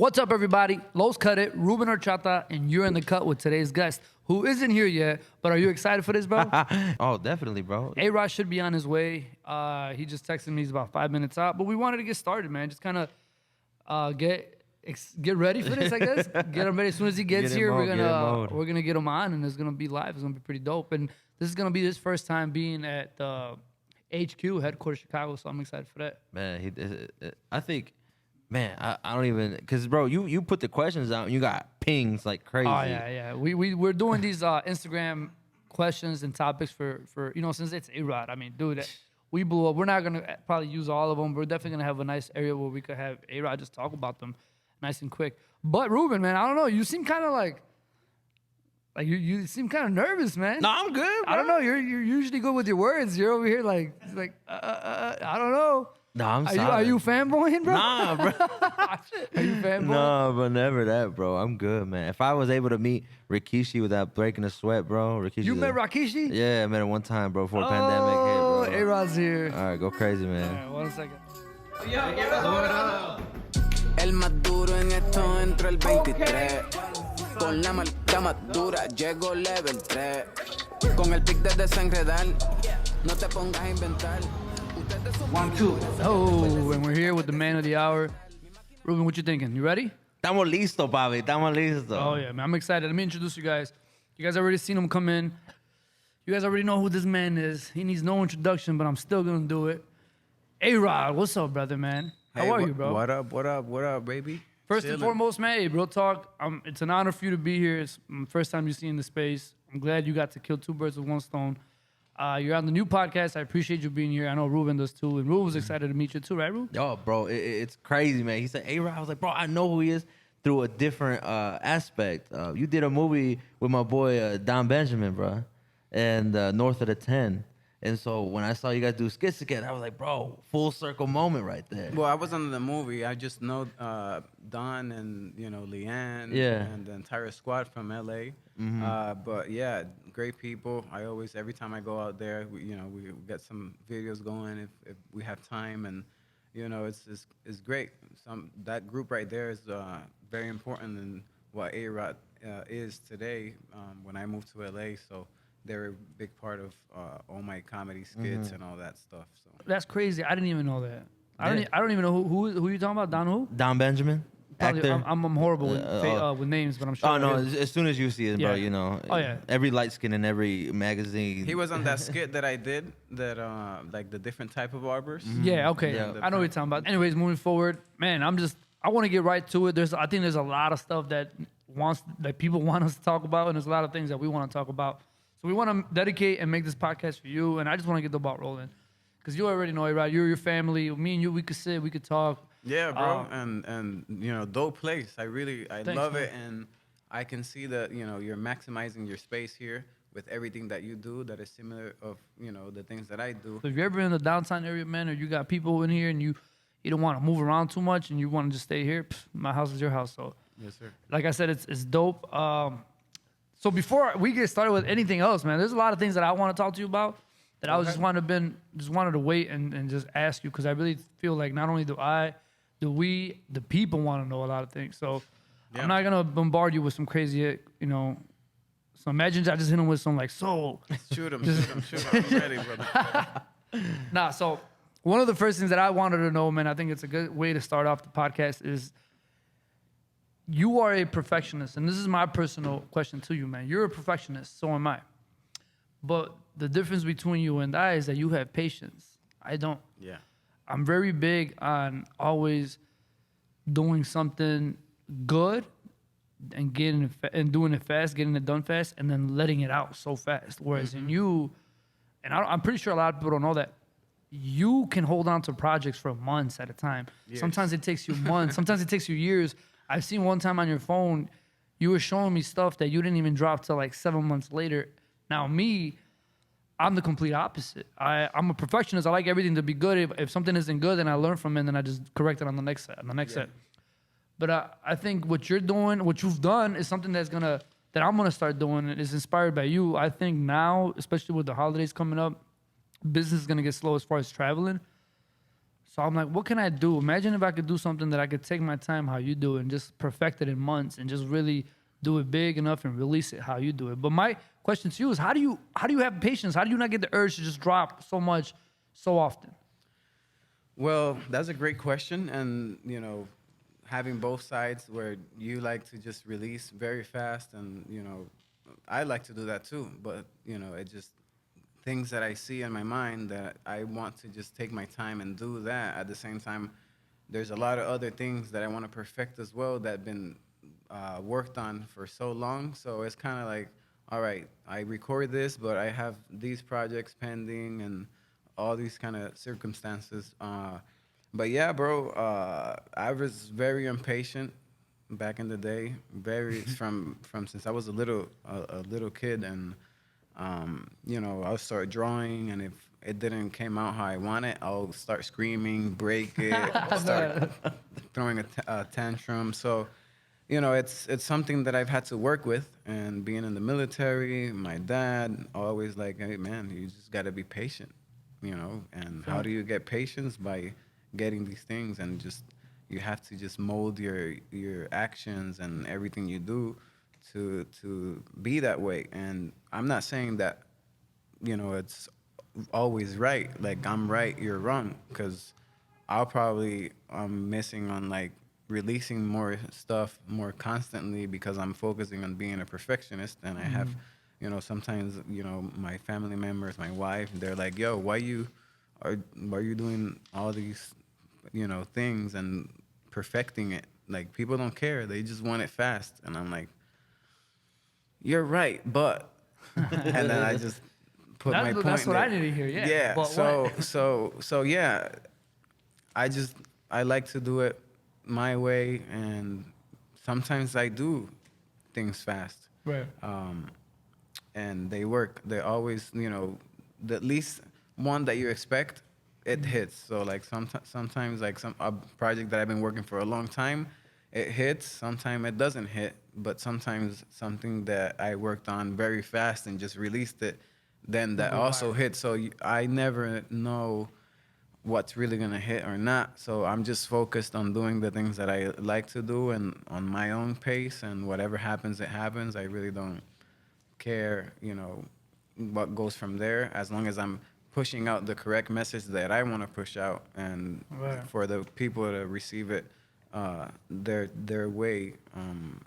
What's up, everybody? Los Cut It, Ruben Horchata, and you're in the cut with today's guest, who isn't here yet, but are you excited for this, bro? Oh, definitely, bro. Arod should be on his way. He just texted me he's about 5 minutes out, but we wanted to get started, man. Just kind of get ready for this, I guess. Get him ready. As soon as he gets here, we're gonna get him on, and it's gonna be live. It's gonna be pretty dope. And this is gonna be his first time being at the HQ headquarters Chicago, so I'm excited for that. Man, I think, man, I don't even, because, bro, you put the questions out and you got pings like crazy. Oh, yeah. We're doing these Instagram questions and topics for since it's Arod. I mean, dude, we blew up. We're not going to probably use all of them. We're definitely going to have a nice area where we could have Arod just talk about them nice and quick. But, Ruben, man, I don't know. You seem kind of like you seem kind of nervous, man. No, I'm good, bro. I don't know. You're usually good with your words. You're over here like I don't know. No, I'm sorry. Are you fanboying, bro? Nah, bro. Are you fanboying? No, but never that, bro. I'm good, man. If I was able to meet Rikishi without breaking a sweat, bro. Rikishi. You met Rikishi? Yeah, I met him one time, bro, before pandemic hit, bro. A-Rod's here. All right, go crazy, man. All right, 1 second. El más duro en esto entró el 23. Con la marca más dura llego level 3. Con el pic de desenredar, no te pongas a inventar. 1, 2. Oh, and we're here with the man of the hour. Ruben, what you thinking? You ready? Estamos listos, papi. Estamos listos. Oh, yeah, man. I'm excited. Let me introduce you guys. You guys already seen him come in. You guys already know who this man is. He needs no introduction, but I'm still going to do it. Arod, what's up, brother, man? How are you, bro? What up, baby? First and foremost, man, hey, real talk. It's an honor for you to be here. It's the first time you see in the space. I'm glad you got to kill 2 birds with 1 stone. You're on the new podcast. I appreciate you being here. I know Ruben does too. And Ruben was excited to meet you too, right, Ruben? Yo, bro, it's crazy, man. He said, A-Rod. I was like, bro, I know who he is through a different aspect. You did a movie with my boy Don Benjamin, bro, and North of the 10. And so when I saw you guys do skits together, I was like, bro, full circle moment right there. Well, I wasn't in the movie. I just know Don and, Leanne and the entire squad from LA. Mm-hmm. But yeah, great people. Every time I go out there, we get some videos going if we have time, and it's great. That group right there is very important in what A-Rod is today. When I moved to LA, so they're a big part of all my comedy skits and all that stuff. So That's crazy. I didn't even know that. I don't even know who you talking about. Don who? Don Benjamin. Probably, Actor. I'm horrible with names, but I'm sure. Oh no! As soon as you see it, bro, Yeah. Oh, yeah. Every light skin in every magazine. he was on that skit that I did, that like the different type of barbers. Yeah, okay. Yeah. I know what you're talking about. Anyways, moving forward, man, I want to get right to it. I think there's a lot of stuff that people want us to talk about, and there's a lot of things that we want to talk about. So we want to dedicate and make this podcast for you, and I just want to get the ball rolling. Because you already know it, right? You're your family. Me and you, we could sit, we could talk. Yeah, bro, and dope place. I love man. it, and I can see that you're maximizing your space here with everything that you do that is similar of the things that I do. So if you're ever in the downtown area, man, or you got people in here and you don't want to move around too much and you want to just stay here, my house is your house. So Yes, sir. like I said, it's dope. So before we get started with anything else, man, there's a lot of things that I want to talk to you about that I was just wanted to wait and just ask you, because I really feel like not only do we, the people want to know a lot of things. So I'm not gonna bombard you with some crazy, So imagine I just hit him with some soul. Shoot him. I'm ready, brother. Nah. So one of the first things that I wanted to know, man, I think it's a good way to start off the podcast is, you are a perfectionist, and this is my personal question to you, man. You're a perfectionist, so am I. But the difference between you and I is that you have patience. I don't. Yeah. I'm very big on always doing something good and doing it fast, getting it done fast, and then letting it out so fast. Whereas in you, and I'm pretty sure a lot of people don't know that, you can hold on to projects for months at a time. Years. Sometimes it takes you months. Sometimes it takes you years. I've seen one time on your phone, you were showing me stuff that you didn't even drop till 7 months later. Now me, I'm the complete opposite. I'm a perfectionist. I like everything to be good. If something isn't good, then I learn from it, and then I just correct it on the next set. But I think what you've done is something that I'm gonna start doing. It is inspired by you. I think now, especially with the holidays coming up, business is gonna get slow as far as traveling. So I'm like, what can I do? Imagine if I could do something that I could take my time how you do it and just perfect it in months and just really do it big enough and release it how you do it. But my question to you is, how do you have patience? How do you not get the urge to just drop so much so often? Well, that's a great question, and having both sides where you like to just release very fast, and I like to do that too. But it just things that I see in my mind that I want to just take my time and do that. At the same time, there's a lot of other things that I want to perfect as well that have been worked on for so long. So it's kind of like, all right, I record this, but I have these projects pending and all these kind of circumstances. But yeah, bro, I was very impatient back in the day, very from since I was a little kid, and I'll start drawing, and if it didn't came out how I want it, I'll start screaming, break it, start throwing a tantrum. So, it's something that I've had to work with, and being in the military, my dad always like, hey man, you just got to be patient, and how do you get patience? By getting these things, and just you have to just mold your actions and everything you do to be that way. And I'm not saying that it's always right, like I'm right, you're wrong, because I'm missing on like releasing more stuff more constantly because I'm focusing on being a perfectionist. And I have sometimes my family members, my wife, they're like, yo, why are you doing all these things and perfecting it? Like, people don't care, they just want it fast. And I'm like, you're right, but and then I just put my point. That's what I need to hear. Yeah. Yeah. But So yeah, I like to do it my way, and sometimes I do things fast. Right. And they work. They always, the least one that you expect, it hits. So like sometimes like a project that I've been working for a long time, it hits. Sometimes it doesn't hit. But sometimes something that I worked on very fast and just released it, then that also hits. So I never know what's really gonna hit or not. So I'm just focused on doing the things that I like to do and on my own pace, and whatever happens, it happens. I really don't care, what goes from there, as long as I'm pushing out the correct message that I want to push out, and for the people to receive it their way.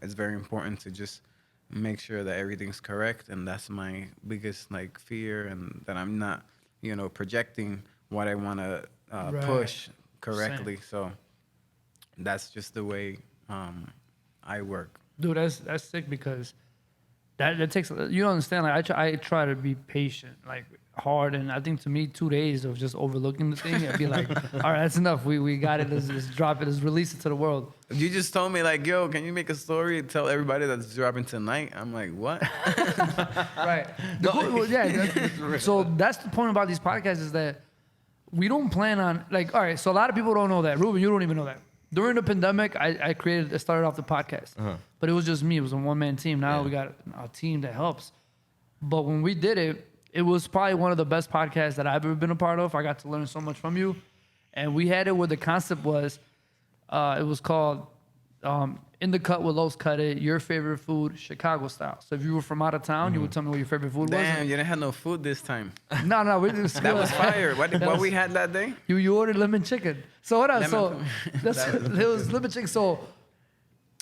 It's very important to just make sure that everything's correct, and that's my biggest like fear, and that I'm not projecting what I want to push correctly. Same. So that's just the way I work. Dude, that's sick, because that takes, you don't understand. Like I try to be patient, like hard, and I think to me 2 days of just overlooking the thing, I'd be like, all right, that's enough. We got it. Let's drop it. Let's release it to the world. You just told me like, yo, can you make a story and tell everybody that's dropping tonight? I'm like, what? Right. So that's the point about these podcasts, is that we don't plan on, like, all right, so a lot of people don't know that. Ruben, you don't even know that. During the pandemic, I started off the podcast, but it was just me. It was a one-man team. Now we got a team that helps. But when we did it, it was probably one of the best podcasts that I've ever been a part of. I got to learn so much from you. And we had it where the concept was, it was called In the Cut with Los Cut It, Your Favorite Food, Chicago Style. So if you were from out of town, you would tell me what your favorite food was. Damn, you didn't have no food this time. No. That was fire. What we had that day? You ordered lemon chicken. So what else? So it was lemon chicken. So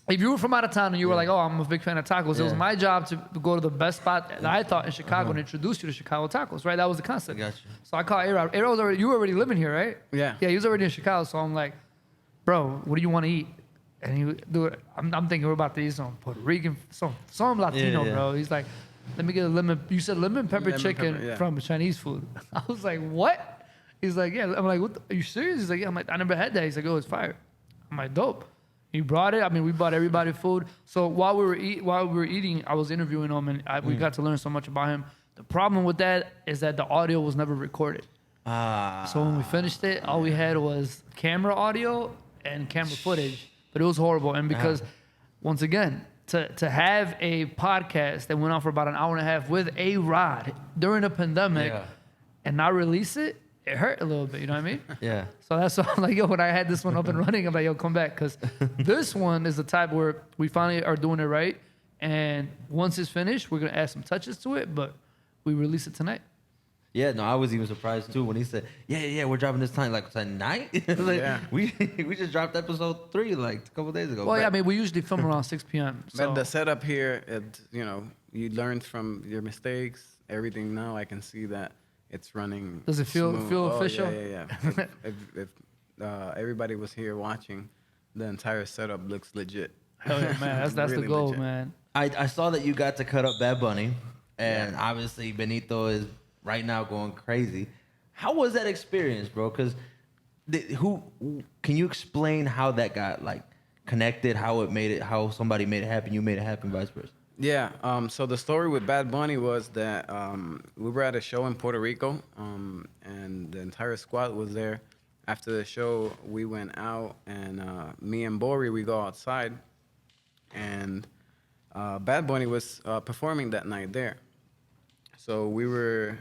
if you were from out of town and you were like, oh, I'm a big fan of tacos, it was my job to go to the best spot that I thought in Chicago and introduce you to Chicago tacos, right? That was the concept. Gotcha. So I called Arod. Arod's already, you were already living here, right? Yeah. Yeah, he was already in Chicago. So I'm like, bro, what do you want to eat? And he would do it. I'm thinking we're about to eat some Puerto Rican, some Latino, bro. He's like, let me get a lemon. You said lemon pepper chicken from Chinese food. I was like, what? He's like, yeah. I'm like, are you serious? He's like, yeah. I'm like, I never had that. He's like, oh, it's fire. I'm like, dope. He brought it. I mean, we bought everybody food. So while we were eating, I was interviewing him, and we got to learn so much about him. The problem with that is that the audio was never recorded. So when we finished it, all we had was camera audio and camera footage, but it was horrible. And because, once again, to have a podcast that went on for about an hour and a half with Arod during a pandemic and not release it, it hurt a little bit. You know what I mean? Yeah. So that's why I'm like, yo, when I had this one up and running, I'm like, yo, come back. Because this one is the type where we finally are doing it right. And once it's finished, we're going to add some touches to it, but we release it tonight. Yeah, no, I was even surprised too when he said, "Yeah, we're dropping this time like tonight." Like, Yeah. we just dropped episode 3 like a couple days ago. Well, yeah, I But- mean, we usually film around 6 p.m. So But the setup here, you learned from your mistakes. Everything now, I can see that it's running. Does it feel smooth. official? Yeah. if everybody was here watching, the entire setup looks legit. hell yeah, man, that's Really the goal, legit. man. I saw that you got to cut up Bad Bunny, and obviously Benito is right now going crazy. How was that experience, bro? Because who can you explain how that got like connected? How somebody made it happen? You made it happen, vice versa. Yeah. So the story with Bad Bunny was that we were at a show in Puerto Rico, and the entire squad was there. After the show, we went out, and me and Bori, we go outside, and Bad Bunny was performing that night there. So we were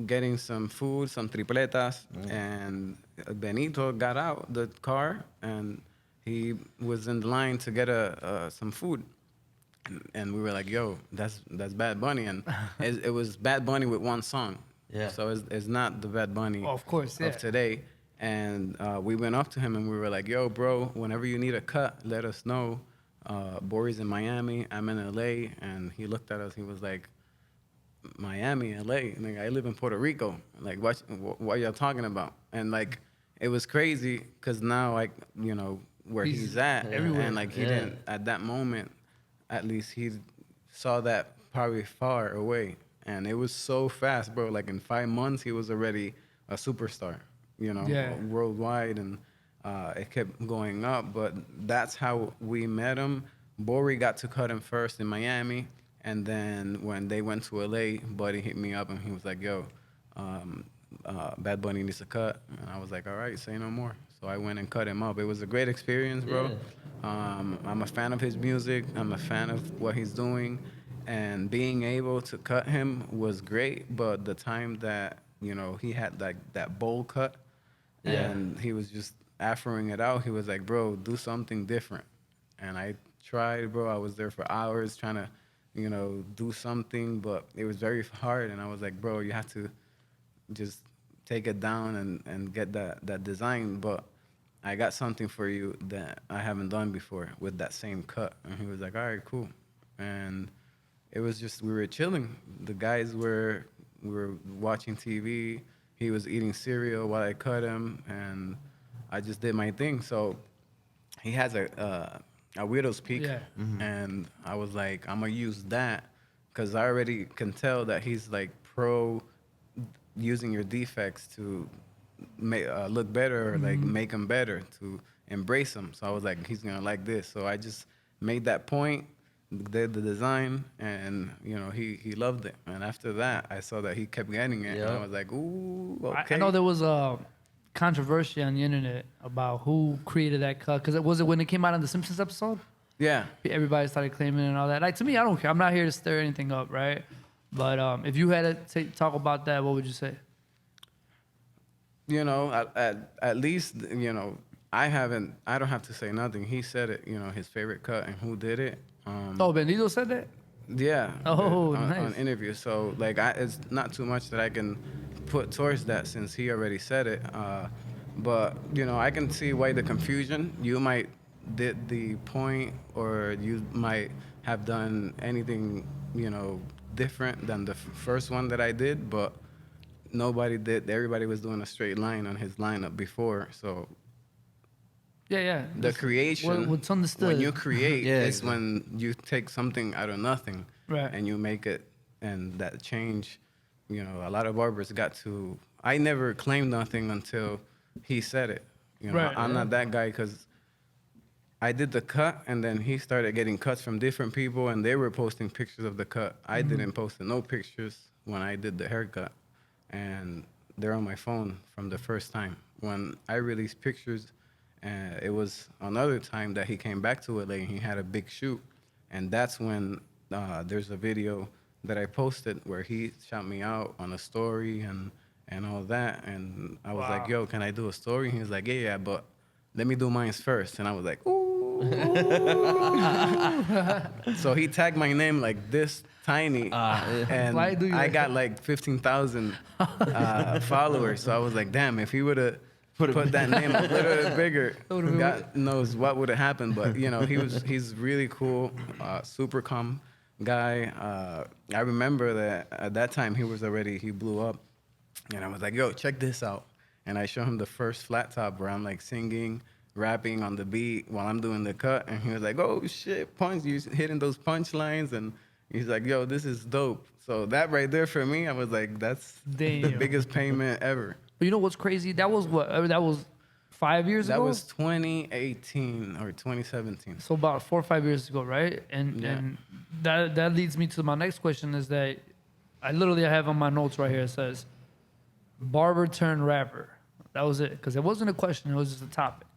getting some food, some tripletas, and Benito got out the car, and he was in the line to get some food. And we were like, yo, that's Bad Bunny. And it was Bad Bunny with one song. Yeah. So it's not the Bad Bunny Oh, of course, yeah. of today. And we went up to him and we were like, yo, bro, whenever you need a cut, let us know. Bori's in Miami, I'm in LA. And he looked at us, he was like, Miami, LA, like, I live in Puerto Rico. Like, what y'all talking about? And like, it was crazy because now, like, where he's at, everywhere. and like he didn't at that moment. At least he saw that probably far away, and it was so fast, bro. Like in 5 months, he was already a superstar, Yeah. worldwide, and it kept going up. But that's how we met him. Bori got to cut him first in Miami. And then when they went to LA, Buddy hit me up and he was like, yo, Bad Bunny needs a cut. And I was like, all right, say no more. So I went and cut him up. It was a great experience, bro. I'm a fan of his music. I'm a fan of what he's doing. And being able to cut him was great. But the time that, he had like that bowl cut and he was just afroing it out, he was like, bro, do something different. And I tried, bro. I was there for hours trying to do something, but it was very hard. And I was like, bro, you have to just take it down and get that design. But I got something for you that I haven't done before with that same cut. And he was like, all right, cool. And it was just, we were chilling. The guys we were watching TV. He was eating cereal while I cut him, and I just did my thing. So he has a widow's peak, and I was like, I'm gonna use that because I already can tell that he's like pro using your defects to look better, or like make them better, to embrace them. So I was like, he's gonna like this. So I just made that point, did the design, and he loved it. And after that, I saw that he kept getting it, and I was like, ooh, okay. I know there was a controversy on the internet about who created that cut. Because was it when it came out on the Simpsons episode? Yeah. Everybody started claiming and all that. Like, to me, I don't care. I'm not here to stir anything up, right? But if you had to talk about that, what would you say? At least, I don't have to say nothing. He said it, his favorite cut and who did it. Oh, Benito said that? Yeah. Oh, on, nice. on interview. So, like, it's not too much that I can put towards that since he already said it. But, I can see why the confusion. You might did the point, or you might have done anything, different than the first one that I did, but nobody did. Everybody was doing a straight line on his lineup before, so Yeah. the creation, What's understood. when you create, Yeah, is when you take something out of nothing, Right. and you make it, and that change. A lot of barbers got to. I never claimed nothing until he said it. Right. I'm not that guy because I did the cut, and then he started getting cuts from different people, and they were posting pictures of the cut. I didn't post no pictures when I did the haircut, and they're on my phone from the first time. When I released pictures, it was another time that he came back to LA and he had a big shoot, and that's when there's a video that I posted where he shot me out on a story, and and all that. And I was like, Wow. yo, can I do a story? He was like, yeah, but let me do mine first. And I was like, ooh. So he tagged my name like this tiny, Why and do you I like got like 15,000 followers. So I was like, damn, if he would have put that name a little bit bigger, would've been God knows what would have happened. But you know, he's really cool, super calm guy. I remember that at that time he blew up, and I was like, yo, check this out. And I show him the first flat top where I'm like singing, rapping on the beat while I'm doing the cut. And he was like, oh shit, punch, you hitting those punchlines. And he's like, yo, this is dope. So that right there for me, I was like, that's the Damn. biggest payment ever. But you know what's crazy? That was what? That was 5 years That ago. was 2018 or 2017. So about 4 or 5 years ago, right? And Yeah. and that leads me to my next question is that I literally have on my notes right here. It says barber turned rapper. That was it, because it wasn't a question. It was just a topic.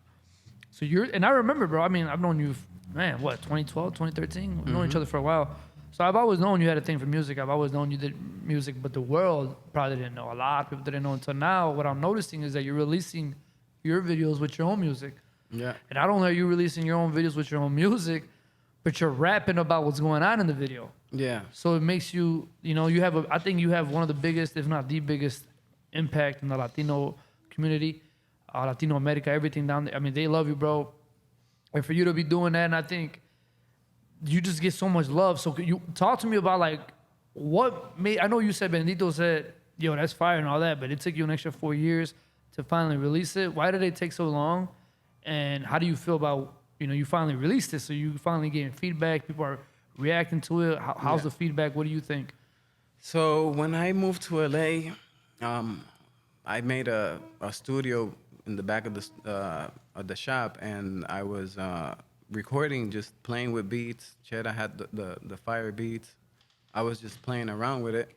So and I remember, bro. I mean, I've known you, man. What 2012, 2013? We've known each other for a while. So I've always known you had a thing for music. I've always known you did music, but the world probably didn't know. A lot of people didn't know until now. What I'm noticing is that you're releasing your videos with your own music. Yeah. And not only are you releasing your own videos with your own music, but you're rapping about what's going on in the video. Yeah. So it makes you, I think you have one of the biggest, if not the biggest, impact in the Latino community, Latino America, everything down there. I mean, they love you, bro. And for you to be doing that, and I think you just get so much love. So could you talk to me about like what made? I know you said Bendito said, "Yo, that's fire" and all that, but it took you an extra 4 years to finally release it. Why did it take so long? And how do you feel about you finally released it? So you finally getting feedback. People are reacting to it. How's the feedback? What do you think? So when I moved to LA, I made a studio in the back of the shop, and I was recording, just playing with beats. Cheda had the fire beats. I was just playing around with it.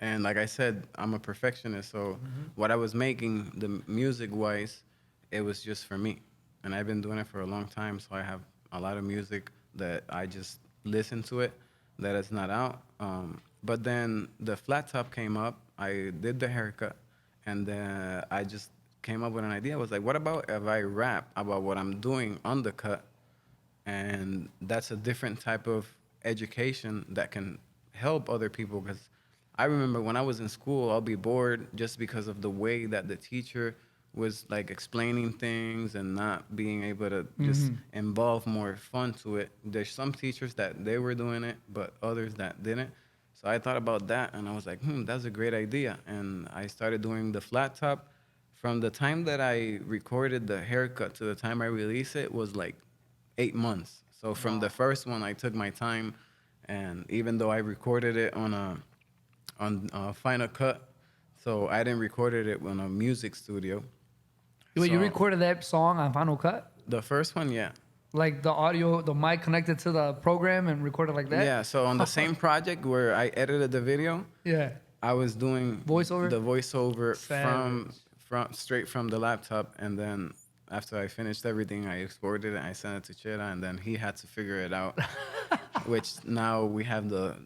And like I said, I'm a perfectionist, so what I was making, the music-wise, it was just for me. And I've been doing it for a long time, so I have a lot of music that I just listen to it, that is not out. But then the flat top came up, I did the haircut, and then I just came up with an idea. I was like, what about if I rap about what I'm doing on the cut? And that's a different type of education that can help other people. Because I remember when I was in school, I'll be bored just because of the way that the teacher was like explaining things and not being able to just involve more fun to it. There's some teachers that they were doing it, but others that didn't. So I thought about that, and I was like, that's a great idea. And I started doing the flat top. From the time that I recorded the haircut to the time I released it was like 8 months. So from the first one, I took my time, and even though I recorded it on a Final Cut, so I didn't record it on a music studio. Wait, you So recorded that song on Final Cut? the first one, yeah. Like the audio, the mic connected to the program and recorded like that? Yeah, so on the same project where I edited the video, Yeah. I was doing Voiceover? the voiceover Savage. from straight from the laptop, and then after I finished everything, I exported it, I sent it to Chera, and then he had to figure it out. Which now we have the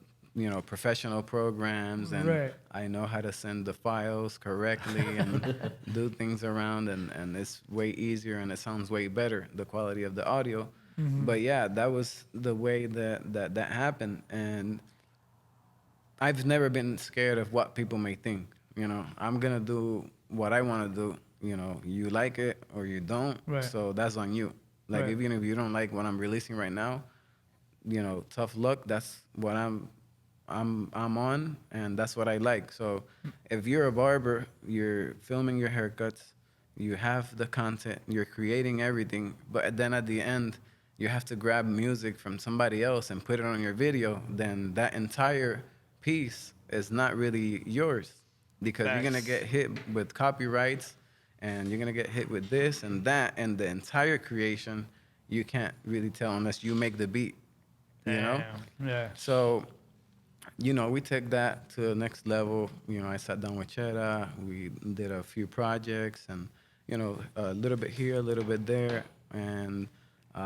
professional programs, and Right. I know how to send the files correctly and do things around, and it's way easier and it sounds way better, the quality of the audio. But yeah, that was the way that happened, and I've never been scared of what people may think. I'm gonna do what I want to do. You like it or you don't, Right. so that's on you. Like Right. even if you don't like what I'm releasing right now, tough luck. That's what I'm on, and that's what I like. So if you're a barber, you're filming your haircuts, you have the content, you're creating everything, but then at the end, you have to grab music from somebody else and put it on your video, then that entire piece is not really yours, because you're gonna Facts. get hit with copyrights, and you're gonna get hit with this and that, and the entire creation, you can't really tell unless you make the beat, Damn. Yeah. So, we took that to the next level. I sat down with Chera. We did a few projects, and a little bit here, a little bit there, and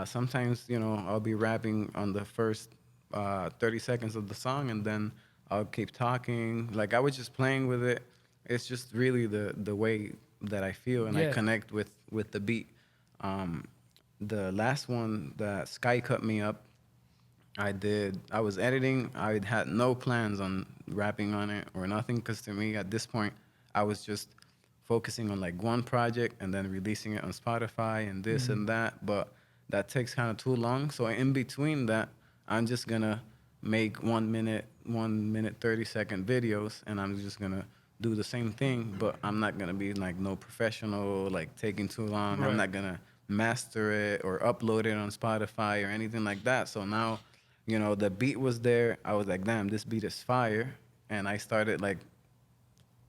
sometimes I'll be rapping on the first 30 seconds of the song, and then I'll keep talking. Like I was just playing with it. It's just really the way that I feel and I Yeah. connect with the beat. The last one that Sky cut me up, I was editing. I had no plans on rapping on it or nothing, because to me at this point, I was just focusing on like one project and then releasing it on Spotify and this and that. But that takes kind of too long. So in between that, I'm just gonna make 1 minute, 30-second videos, and I'm just gonna do the same thing. But I'm not gonna be like no professional, like taking too long. I'm Right. not gonna master it or upload it on Spotify or anything like that. So now, the beat was there. I was like, damn, this beat is fire. And I started like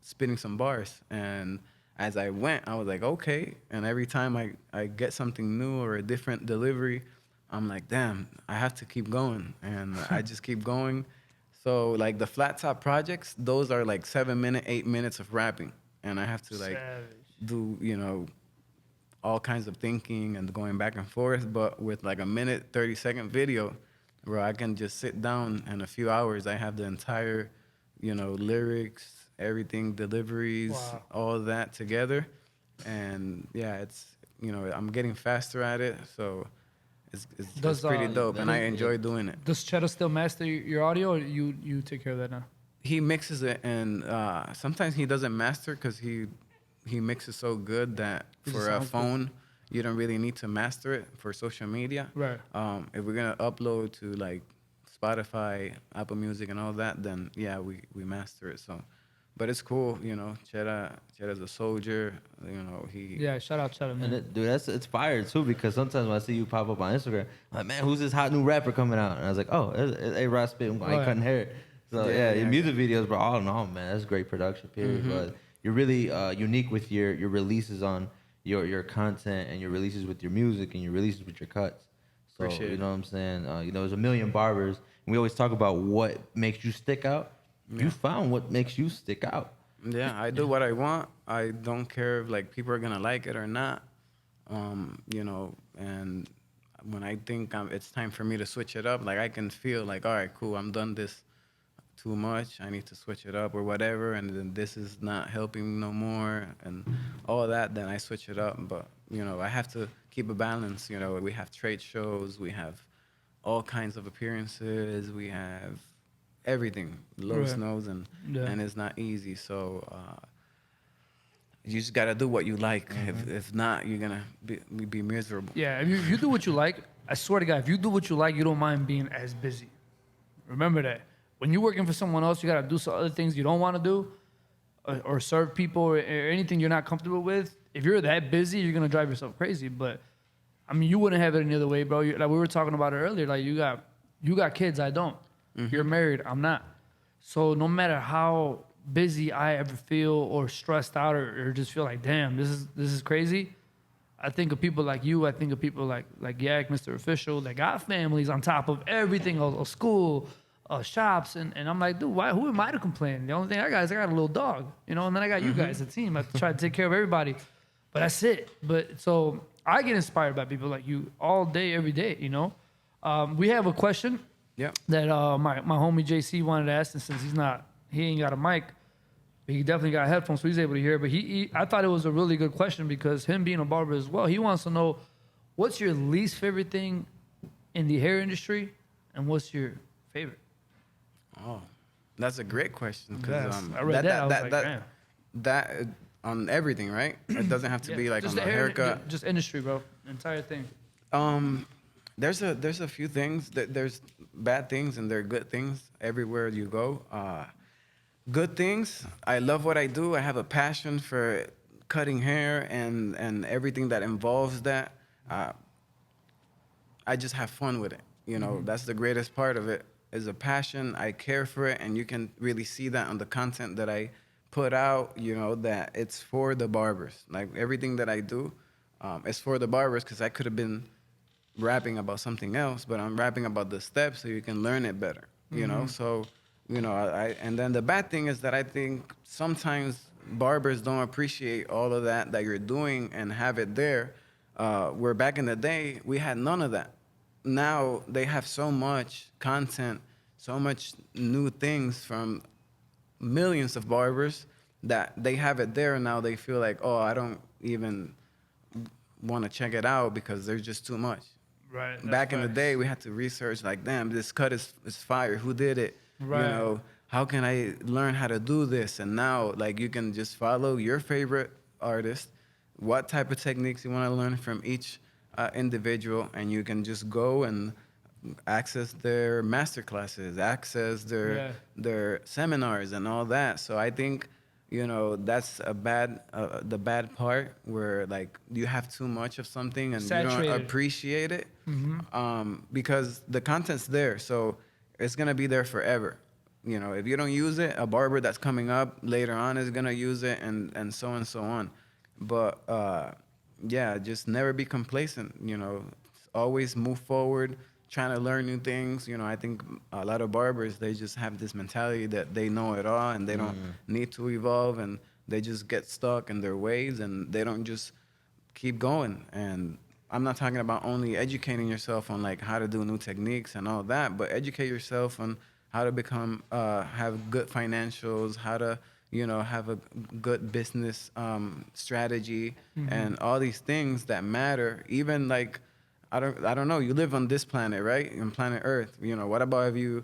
spitting some bars. And as I went, I was like, okay. And every time I get something new or a different delivery, I'm like, damn, I have to keep going. And I just keep going. So like the flat top projects, those are like 7 minutes, 8 minutes of rapping. And I have to like Savage. do, all kinds of thinking and going back and forth. But with like a minute, 30-second video, where I can just sit down in a few hours, I have the entire, lyrics, everything, deliveries, Wow. all of that together. And yeah, it's, I'm getting faster at it. So it's Does, pretty dope. And I does- enjoy doing it. Does Cheddar still master your audio, or you take care of that now? He mixes it, and sometimes he doesn't master because he mixes so good that It just for a sounds good. phone, you don't really need to master it. For social media, Right. If we're gonna upload to like Spotify, Apple Music, and all that, then yeah, we master it. So, but it's cool, Cheddar's a soldier, he. Yeah, shout out Cheddar, man. And dude, it's fire too, because sometimes when I see you pop up on Instagram, I'm like, man, who's this hot new rapper coming out? And I was like, oh, it's A-Rod spitting, Oh, yeah. cutting hair. So Yeah, your yeah. music videos, bro, all in all, man, that's great production, period. But you're really unique with your releases on your content, and your releases with your music, and your releases with your cuts. So Appreciate you it. know what I'm saying? There's a million barbers, and we always talk about what makes you stick out. Yeah. You found what makes you stick out. Yeah, I do what I want. I don't care if like people are gonna like it or not. And when I think it's time for me to switch it up, like I can feel like, all right, cool, I'm done this too much. I need to switch it up or whatever, and then this is not helping no more, and all that. Then I switch it up. But I have to keep a balance. We have trade shows, we have all kinds of appearances, we have everything. Lord Right. knows, and Yeah. and it's not easy. So you just gotta do what you like. If not, you're gonna be miserable. Yeah, if you do what you like, I swear to God, if you do what you like, you don't mind being as busy. Remember that. When you're working for someone else, you gotta do some other things you don't want to do, or serve people, or anything you're not comfortable with. If you're that busy, you're gonna drive yourself crazy. But I mean, you wouldn't have it any other way, bro. Like we were talking about it earlier. Like you got kids, I don't. You're married, I'm not. So no matter how busy I ever feel, or stressed out, or just feel like, damn, this is crazy, I think of people like you. I think of people like Yak, Mr. Official, that got families on top of everything, of school, shops, and I'm like, dude, who am I to complain? The only thing I got is I got a little dog, and then I got you guys, a team. I try to take care of everybody, but that's it. But so I get inspired by people like you all day, every day. We have a question Yeah. that my homie JC wanted to ask, and since he ain't got a mic, but he definitely got headphones, so he's able to hear. But I thought it was a really good question, because him being a barber as well, he wants to know, what's your least favorite thing in the hair industry, and what's your favorite? Oh, that's a great question. 'Cause, Yes, I read that. I was like, damn. that on everything, right? It doesn't have to be like just on the the hair, haircut. just industry, bro, entire thing. There's a few things that there's bad things and there are good things everywhere you go. Good things, I love what I do. I have a passion for cutting hair and everything that involves that. I just have fun with it. That's the greatest part of it, is a passion. I care for it, and you can really see that on the content that I put out, that it's for the barbers. Like everything that I do is for the barbers, because I could have been rapping about something else, but I'm rapping about the steps so you can learn it better, So, and then the bad thing is that I think sometimes barbers don't appreciate all of that you're doing and have it there. Where back in the day, we had none of that. Now they have so much content, so much new things from millions of barbers, that they have it there, and now they feel like, oh, I don't even want to check it out because there's just too much. Right. Back in the day, we had to research, like, damn, this cut is fire. Who did it? Right. You know, how can I learn how to do this? And now, like, you can just follow your favorite artist, what type of techniques you want to learn from each individual, and you can just go and access their master classes, access their seminars and all that. So I think, you know, that's the bad part, where like you have too much of something and Saturated. you don't appreciate it, because the content's there, so it's gonna be there forever. You know, if you don't use it, a barber that's coming up later on is gonna use it, and so on. But yeah, just never be complacent. You know, always move forward, trying to learn new things. You know, I think a lot of barbers, they just have this mentality that they know it all and they don't need to evolve, and they just get stuck in their ways and they don't just keep going. And I'm not talking about only educating yourself on like how to do new techniques and all that, but educate yourself on how to become, have good financials, how to, you know, have a good business strategy, and all these things that matter. Even like, I don't know, you live on this planet, right? On planet Earth. You know, what about if you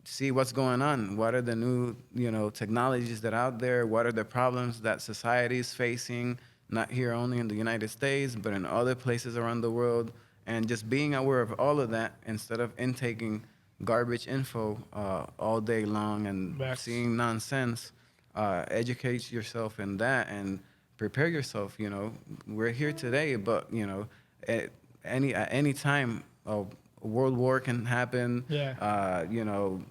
see what's going on? What are the new, you know, technologies that are out there? What are the problems that society is facing? Not here only in the United States, but in other places around the world. And just being aware of all of that instead of intaking garbage info all day long and seeing nonsense. Educate yourself in that and prepare yourself. You know, we're here today, but you know, at any time a world war can happen. You know,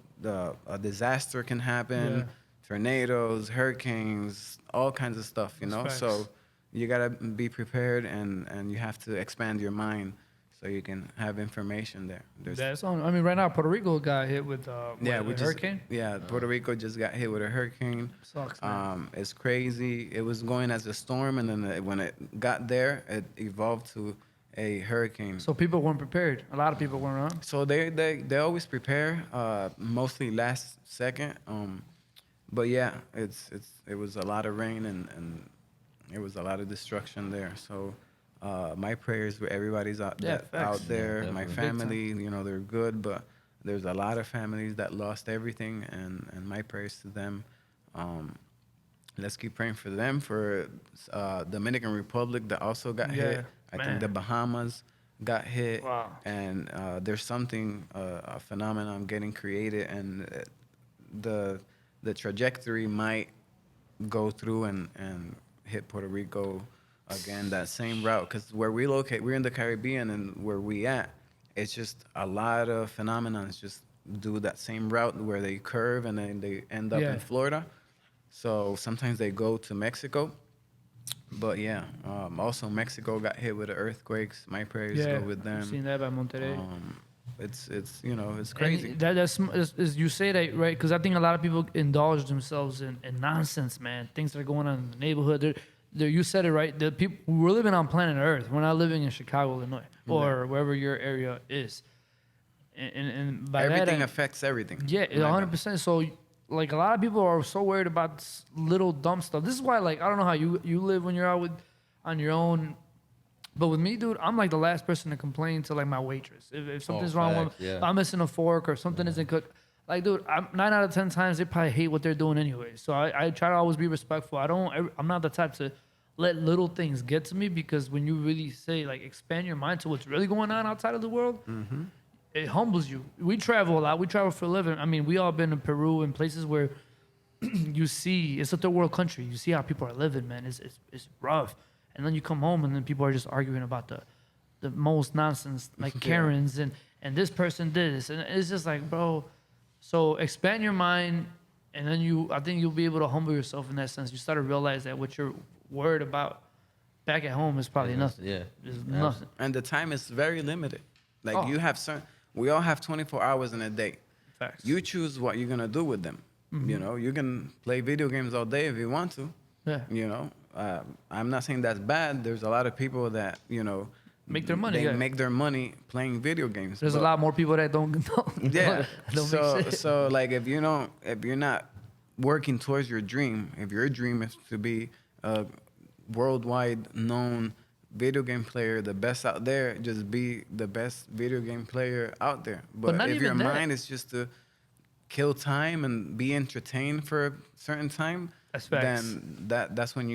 a disaster can happen. Tornadoes, hurricanes, all kinds of stuff. You know, so you gotta be prepared, and you have to expand your mind so you can have information there. That's on. I mean, right now Puerto Rico got hit with a hurricane. Puerto Rico just got hit with a hurricane. Sucks, man. It's crazy. It was going as a storm, and then when it got there, it evolved to a hurricane. So people weren't prepared. A lot of people weren't wrong. So they always prepare, mostly last second. But yeah, it was a lot of rain and it was a lot of destruction there. So. My prayers with everybody's out there. Yeah, my family, you know, they're good, but there's a lot of families that lost everything, and my prayers to them. Let's keep praying for them. For Dominican Republic that also got hit. I think the Bahamas got hit. Wow. And there's something, a phenomenon getting created, and the trajectory might go through and hit Puerto Rico again, that same route, because where we locate, we're in the Caribbean, and where we at, it's just a lot of phenomena just do that same route where they curve and then they end up in Florida. So sometimes they go to Mexico, but yeah, also Mexico got hit with the earthquakes. My prayers go with them. Seen that by Monterrey. It's you know, it's crazy. And that's you say that, right? Because I think a lot of people indulge themselves in nonsense, man. Things that are going on in the neighborhood. You said it right. The people, we're living on planet Earth. We're not living in Chicago, Illinois, or wherever your area is. And by everything that, affects everything. Yeah, 100%. So, like, a lot of people are so worried about this little dumb stuff. This is why, like, I don't know how you live when you're out on your own, but with me, dude, I'm like the last person to complain to like my waitress if something's wrong with, if I'm missing a fork or something isn't cooked. Like, dude, 9 out of 10 times they probably hate what they're doing anyway. So I try to always be respectful. I'm not the type to let little things get to me, because when you really say, like, expand your mind to what's really going on outside of the world, it humbles you. We travel a lot. We travel for a living. I mean, we all been in Peru and places where you see, it's a third world country. You see how people are living, man. It's rough. And then you come home and then people are just arguing about the most nonsense, like Karens and this person did this. And it's just like, bro, so expand your mind, and then I think you'll be able to humble yourself in that sense. You start to realize that what you're worried about back at home is probably nothing. It's nothing. And the time is very limited. Like, you have we all have 24 hours in a day. Facts. You choose what you're gonna do with them. You know, you can play video games all day if you want to. Yeah. You know, I'm not saying that's bad. There's a lot of people that, you know, make their money. They make their money playing video games. There's a lot more people that don't. Yeah. Don't make shit. So like, if you're not working towards your dream. If your dream is to be a worldwide known video game player, the best out there, just be the best video game player out there. But not if your even that. mind is just to kill time and be entertained for a certain time, That's facts. then that's when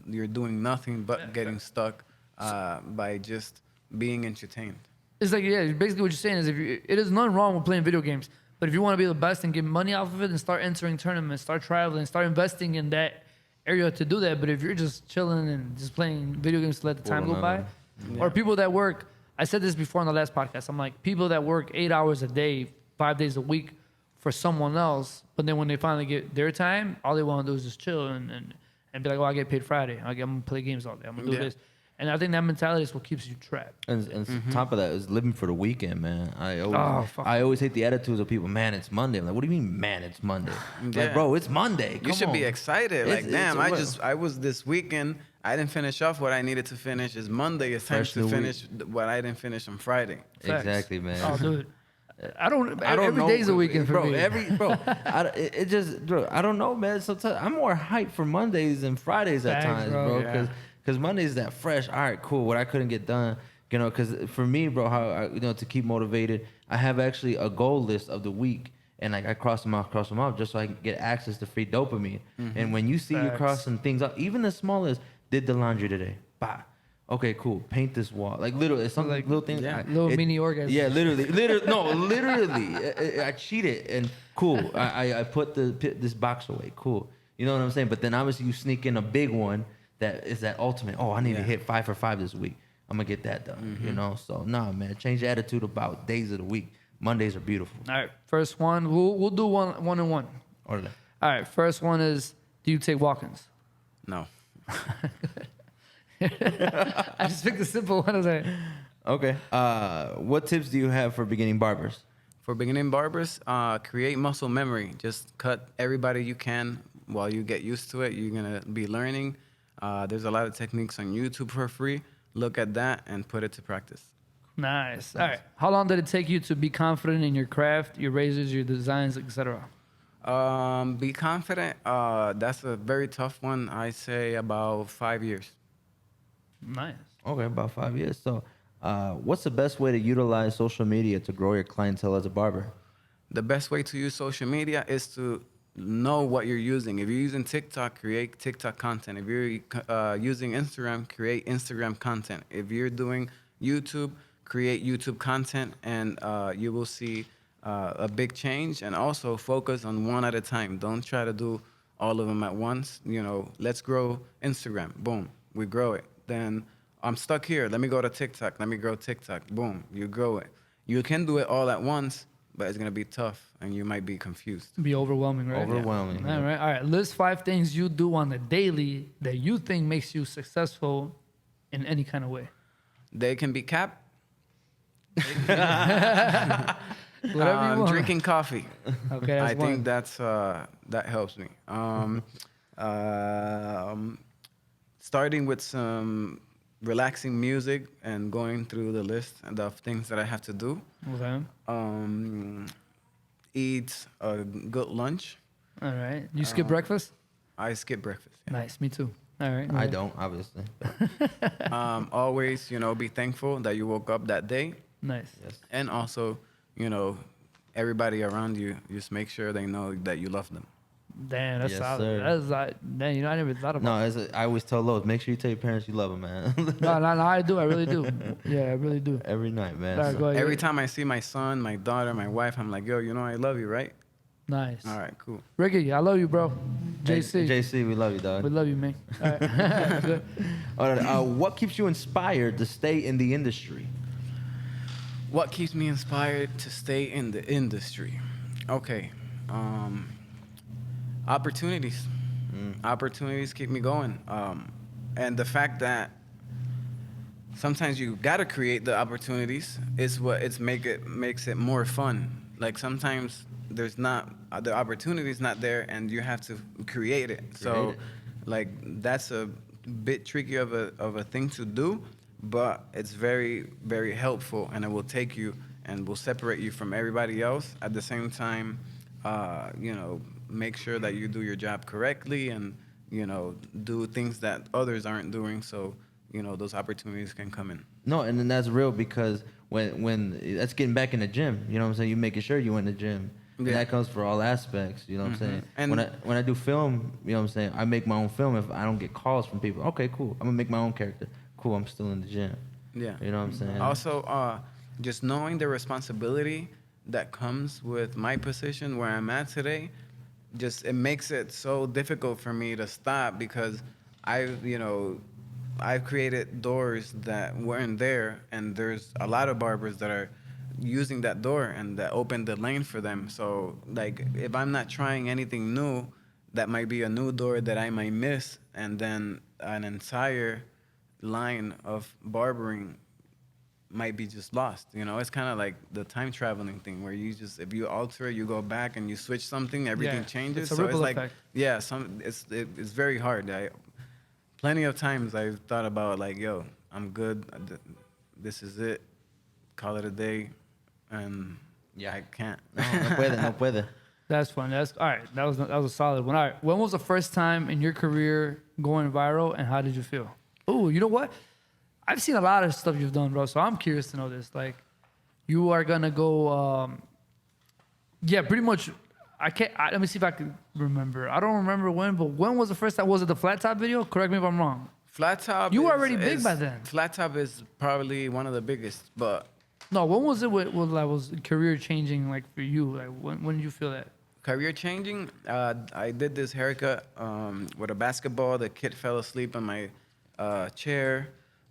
you're doing nothing but getting stuck by just being entertained. It's like, yeah, basically what you're saying is it is nothing wrong with playing video games, but if you want to be the best and get money off of it and start entering tournaments, start traveling, start investing in that area to do that. But if you're just chilling and just playing video games to let the time go by, or people that work, I said this before on the last podcast, I'm like, people that work 8 hours a day, 5 days a week for someone else, but then when they finally get their time, all they want to do is just chill and be like, oh, I get paid Friday. I'm going to play games all day. I'm going to do this. And I think that mentality is what keeps you trapped. And top of that is living for the weekend, man. I always hate the attitudes of people. Man, it's Monday. I'm like, what do you mean, man, it's Monday? Like, bro, it's Monday. You should be excited. Like, damn, it's I was this weekend. I didn't finish off what I needed to finish. It's Monday. It's time to finish what I didn't finish on Friday. Facts. Exactly, man. Oh, dude. I don't every know. Day's a weekend for me. I don't know, man. Sometimes I'm more hyped for Mondays than Fridays at times, bro. Because Monday's that fresh. All right, cool. What I couldn't get done, you know. Because for me, bro, to keep motivated, I have actually a goal list of the week, and like I cross them off, just so I can get access to free dopamine. And when you see you crossing things off, even the smallest, did the laundry today, bah. Okay, cool. Paint this wall. Like literally, it's something like little things. Little mini orgasm. Yeah, literally. I cheated and cool. I put this box away. Cool. You know what I'm saying? But then obviously you sneak in a big one that is that ultimate. Oh, I need to hit 5 for 5 this week. I'm gonna get that done. You know. So nah, man. Change your attitude about days of the week. Mondays are beautiful. All right. First one. We'll do one and one. Order that. All right. First one is, do you take walk-ins? No. I just picked a simple one. I was like, okay. What tips do you have for beginning barbers? For beginning barbers, create muscle memory. Just cut everybody you can while you get used to it. You're gonna be learning. There's a lot of techniques on YouTube for free. Look at that and put it to practice. Nice. All right. How long did it take you to be confident in your craft, your razors, your designs, etc.? Be confident. That's a very tough one. I say about 5 years. Nice. Okay, about 5 years. So, what's the best way to utilize social media to grow your clientele as a barber? The best way to use social media is to know what you're using. If you're using TikTok, create TikTok content. If you're using Instagram, create Instagram content. If you're doing YouTube, create YouTube content, and you will see a big change. And also focus on one at a time. Don't try to do all of them at once. You know, let's grow Instagram. Boom, we grow it. Then I'm stuck here. Let me go to TikTok. Let me grow TikTok. Boom, you grow it. You can do it all at once, but it's gonna be tough, and you might be confused. Be overwhelming, right? Overwhelming. Yeah. All right. All right. List 5 things you do on the daily that you think makes you successful in any kind of way. They can be capped. Whatever you want. Drinking coffee. Okay, that's I think that's that helps me. Starting with some relaxing music and going through the list of things that I have to do. Okay. Eat a good lunch. All right. You skip breakfast? I skip breakfast. Yeah. Nice. Me too. All right. I don't, obviously. Always, be thankful that you woke up that day. Nice. Yes. And also, everybody around you, just make sure they know that you love them. Damn, that's Yes, solid. sir. That's damn, I never thought about No, I always tell Lowe's, make sure you tell your parents you love them, man. No, I do. I really do. Yeah, I really do. Every night, man. Sorry, So- go ahead. Every time I see my son, my daughter, my wife, I'm like, yo, I love you, right? Nice. All right, cool. Ricky, I love you, bro. Hey, JC. JC, we love you, We dog. love you, man. All right. Good. All right, what keeps you inspired to stay in the industry? What keeps me inspired to stay in the industry? Okay. Opportunities. Opportunities keep me going. And the fact that sometimes you gotta create the opportunities is what makes it more fun. Like sometimes there's not the opportunity's not there, and you have to create it. So, like that's a bit tricky of a thing to do, but it's very, very helpful, and it will take you and will separate you from everybody else. At the same time, make sure that you do your job correctly and, do things that others aren't doing. So, those opportunities can come in. No, and then that's real because when that's getting back in the gym, you know what I'm saying? You making sure you in the gym. And that comes for all aspects, you know what I'm saying? And when I do film, you know what I'm saying? I make my own film. If I don't get calls from people, okay, cool. I'm gonna make my own character. Cool, I'm still in the gym. Yeah. You know what I'm saying? Also, just knowing the responsibility that comes with my position where I'm at today, it makes it so difficult for me to stop because I've created doors that weren't there, and there's a lot of barbers that are using that door and that opened the lane for them. So, like, if I'm not trying anything new, that might be a new door that I might miss, and then an entire line of barbering might be just lost. It's kind of like the time traveling thing where if you alter, you go back and you switch something, everything changes. It's a ripple like, effect. yeah, it's very hard. Plenty of times I've thought about like, yo, I'm good. This is it. Call it a day. And yeah, I can't. No puede, no puede. That's fun. All right. That was a solid one. All right. When was the first time in your career going viral, and how did you feel? Oh, you know what? I've seen a lot of stuff you've done, bro. So I'm curious to know this. Like, you are gonna go. Yeah, pretty much. Let me see if I can remember. I don't remember when, but when was the first time? Was it the flat top video? Correct me if I'm wrong. Flat top. You were already big by then. Flat top is probably one of the biggest, but. No, when was it? What was career changing like for you? Like when did you feel that? Career changing. I did this haircut with a basketball. The kid fell asleep on my chair.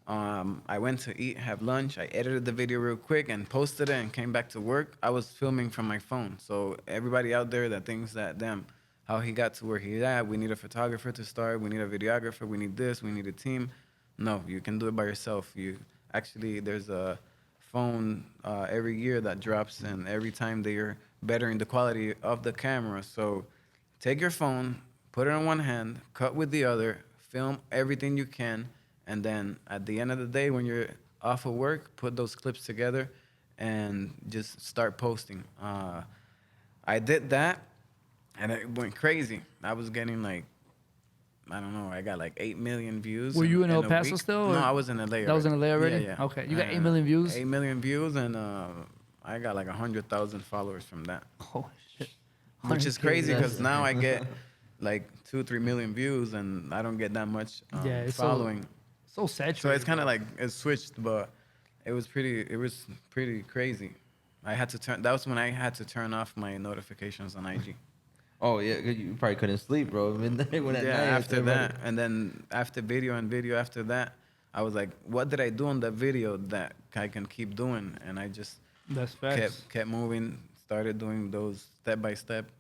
I went to have lunch. I edited the video real quick and posted it and came back to work. I was filming from my phone. So everybody out there that thinks that, damn, how he got to where he's at, we need a photographer to start, we need a videographer, we need this, we need a team. No, you can do it by yourself. There's a phone every year that drops, and every time they're bettering the quality of the camera. So take your phone, put it on one hand, cut with the other, film everything you can, and then at the end of the day when you're off of work, put those clips together and just start posting. I did that and it went crazy. I was getting like, I don't know, I got like 8 million views. Were you in El Paso still? No, I was in LA. That was in LA already? Yeah. Okay, you got 8 million views? 8 million views, and I got like 100,000 followers from that. Oh, shit. Which is crazy because now I get like 2-3 million views, and I don't get that much following. So saturated. So it's kind of like it switched, but it was pretty crazy. That was when I had to turn off my notifications on IG. Oh yeah, 'cause you probably couldn't sleep, bro. After that, and then after video after that, I was like, what did I do on that video that I can keep doing? And I just kept moving, started doing those step by step.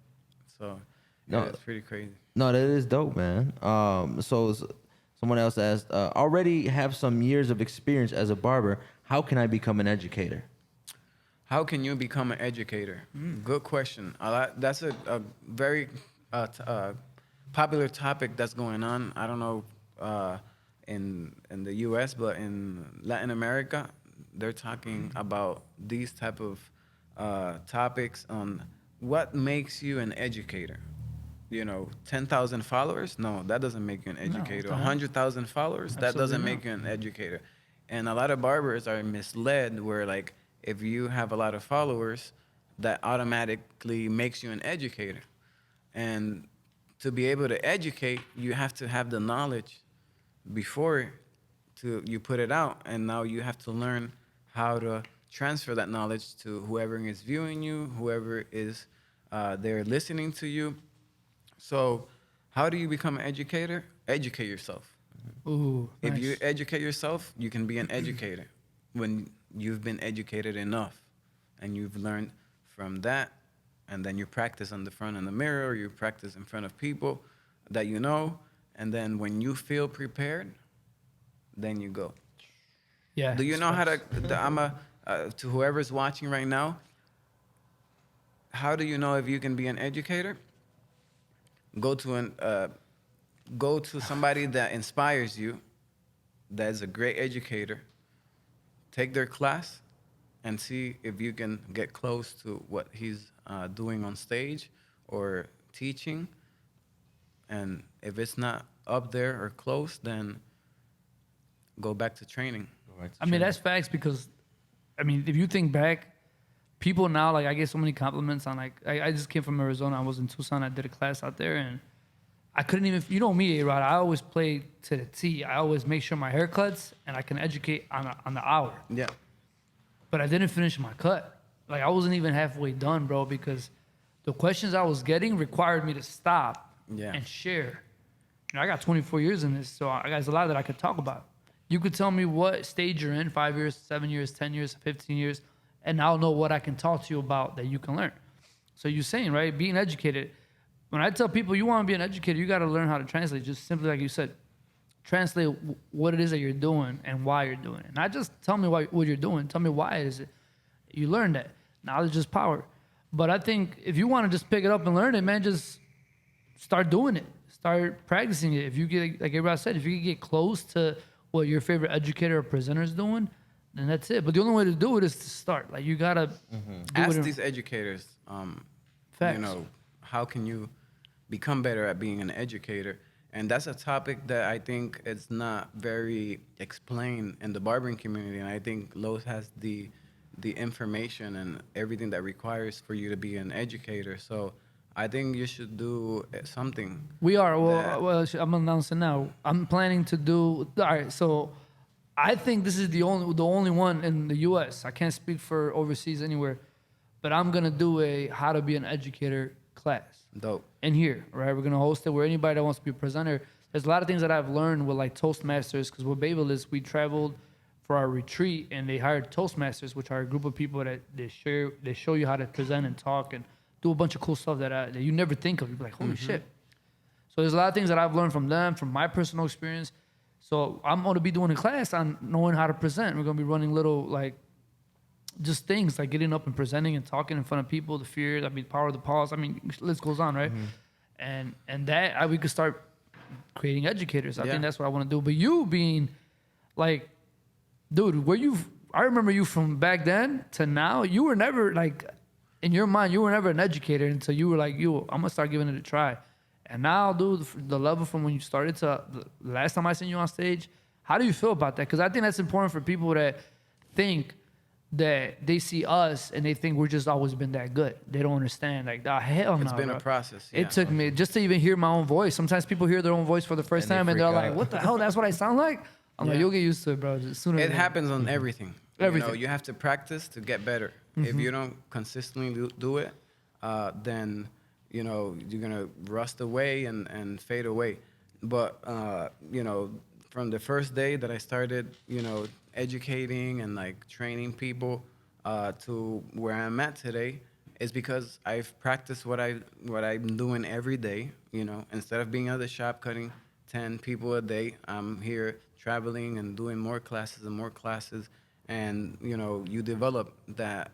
So it's pretty crazy. No, that is dope, man. So someone else asked, already have some years of experience as a barber. How can I become an educator? How can you become an educator? Good question. That's a very popular topic that's going on. I don't know in the U.S., but in Latin America, they're talking about these type of topics on what makes you an educator. 10,000 followers? No, that doesn't make you an educator. 100,000 followers? That doesn't make you an educator. And a lot of barbers are misled where like, if you have a lot of followers, that automatically makes you an educator. And to be able to educate, you have to have the knowledge before you put it out. And now you have to learn how to transfer that knowledge to whoever is viewing you, whoever is there listening to you. So how do you become an educator? Educate yourself. Ooh, if nice. you educate yourself, you can be an educator. When you've been educated enough and you've learned from that, and then you practice on the front in the mirror, you practice in front of people that you know, and then when you feel prepared, then you go. Yeah. Do you know how to whoever's watching right now, how do you know if you can be an educator? Go to somebody that inspires you, that is a great educator. Take their class and see if you can get close to what he's doing on stage, or teaching, and if it's not up there or close, then go back to training. I mean, that's facts because, I mean, if you think back, people now, like, I get so many compliments on, like, I just came from Arizona. I was in Tucson. I did a class out there, and I couldn't even, you know me, Arod, I always play to the T. I always make sure my hair cuts, and I can educate on the hour. Yeah. But I didn't finish my cut. Like, I wasn't even halfway done, bro, because the questions I was getting required me to stop and share. You know, I got 24 years in this, so I got a lot that I could talk about. You could tell me what stage you're in, 5 years, 7 years, 10 years, 15 years, and I'll know what I can talk to you about that you can learn. So you're saying, right, being educated. When I tell people you want to be an educator, you got to learn how to translate, just simply like you said. Translate what it is that you're doing and why you're doing it. Not just tell me what you're doing. Tell me why it is it. You learn that. Knowledge is power. But I think if you want to just pick it up and learn it, man, just start doing it. Start practicing it. If you get, like everybody said, if you can get close to what your favorite educator or presenter is doing, then that's it. But the only way to do it is to start. Like, you got to ask these educators, Facts. you know, how can you become better at being an educator? And that's a topic that I think is not very explained in the barbering community. And I think Lowe's has the information and everything that requires for you to be an educator. So I think you should do something. We are. Well, I'm announcing now. I'm planning to do. All right. So I think this is the only one in the U.S. I can't speak for overseas anywhere, but I'm gonna do a how to be an educator class. Dope. In here, right? We're gonna host it where anybody that wants to be a presenter. There's a lot of things that I've learned with like Toastmasters, because with Babel is we traveled for our retreat and they hired Toastmasters, which are a group of people that they show you how to present and talk and do a bunch of cool stuff that you never think of. You'd be like, holy shit. So there's a lot of things that I've learned from them, from my personal experience. So I'm gonna be doing a class on knowing how to present. We're gonna be running little like just things like getting up and presenting and talking in front of people, the fear, I mean, power of the pause. I mean, list goes on, right? And that we could start creating educators. I think that's what I want to do. But you being like, dude, I remember you from back then to now, you were never like, in your mind, you were never an educator until you were like, I'm gonna start giving it a try. And now, dude, the level from when you started to the last time I seen you on stage, how do you feel about that? Because I think that's important for people that think that they see us and they think we're just always been that good. They don't understand. Like, hell no. It's been bro. a process. It took me just to even hear my own voice. Sometimes people hear their own voice for the first time and they're like, what the hell? That's what I sound like? I'm like, you'll get used to it, bro. Just sooner It happens on everything. Everything. You know, you have to practice to get better. If you don't consistently do it, then, you know, you're going to rust away and fade away. But, you know, from the first day that I started, you know, educating and like training people to where I'm at today is because I've practiced what I'm doing every day. You know, instead of being at the shop cutting 10 people a day, I'm here traveling and doing more classes and more classes. And you know, you develop that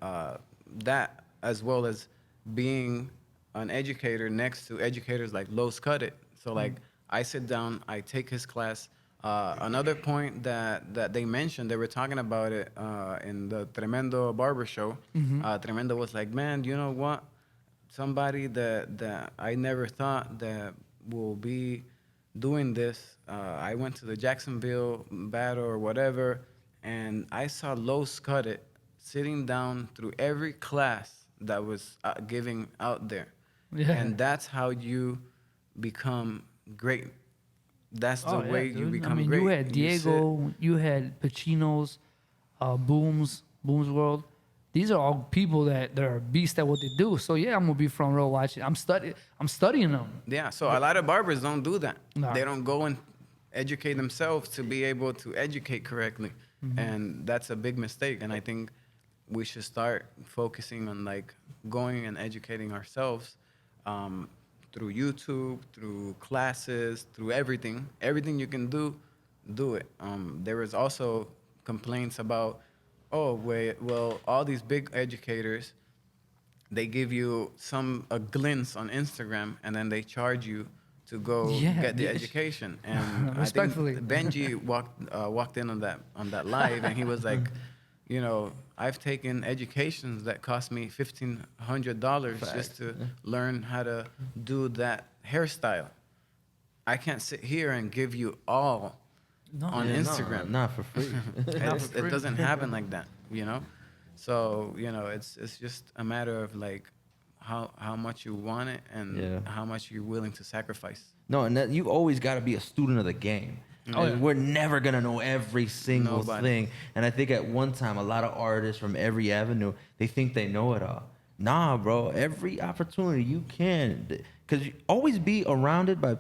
as well as being an educator next to educators like Los Cut It. So like I sit down, I take his class. Another point that they mentioned, they were talking about it in the Tremendo Barber show. Tremendo was like, man, you know what? Somebody that I never thought that will be doing this. I went to the Jacksonville battle or whatever, and I saw Los Cut It sitting down through every class that was giving out there. Yeah. And that's how you become great. That's the way you become great. You had Diego, you had Pacino's, Boom's World. These are all people that are beasts at what they do. So yeah, I'm gonna be front row watching. I'm studying them. Yeah. So a lot of barbers don't do that. No. They don't go and educate themselves to be able to educate correctly, and that's a big mistake. And I think we should start focusing on like going and educating ourselves. Through YouTube, through classes, through everything you can do it. There was also complaints about, well, all these big educators, they give you a glimpse on Instagram and then they charge you to go get the education. And respectfully, I think Benji walked in on that live and he was like, you know, I've taken educations that cost me $1,500 just to learn how to do that hairstyle. I can't sit here and give you all on Instagram. Not for free. It doesn't happen like that, you know. So it's just a matter of like how much you want it and how much you're willing to sacrifice. No, and that, you always got to be a student of the game. We're never gonna know every single thing. And I think at one time, a lot of artists from every avenue, they think they know it all. Nah, bro. Every opportunity you can, because you always be surrounded by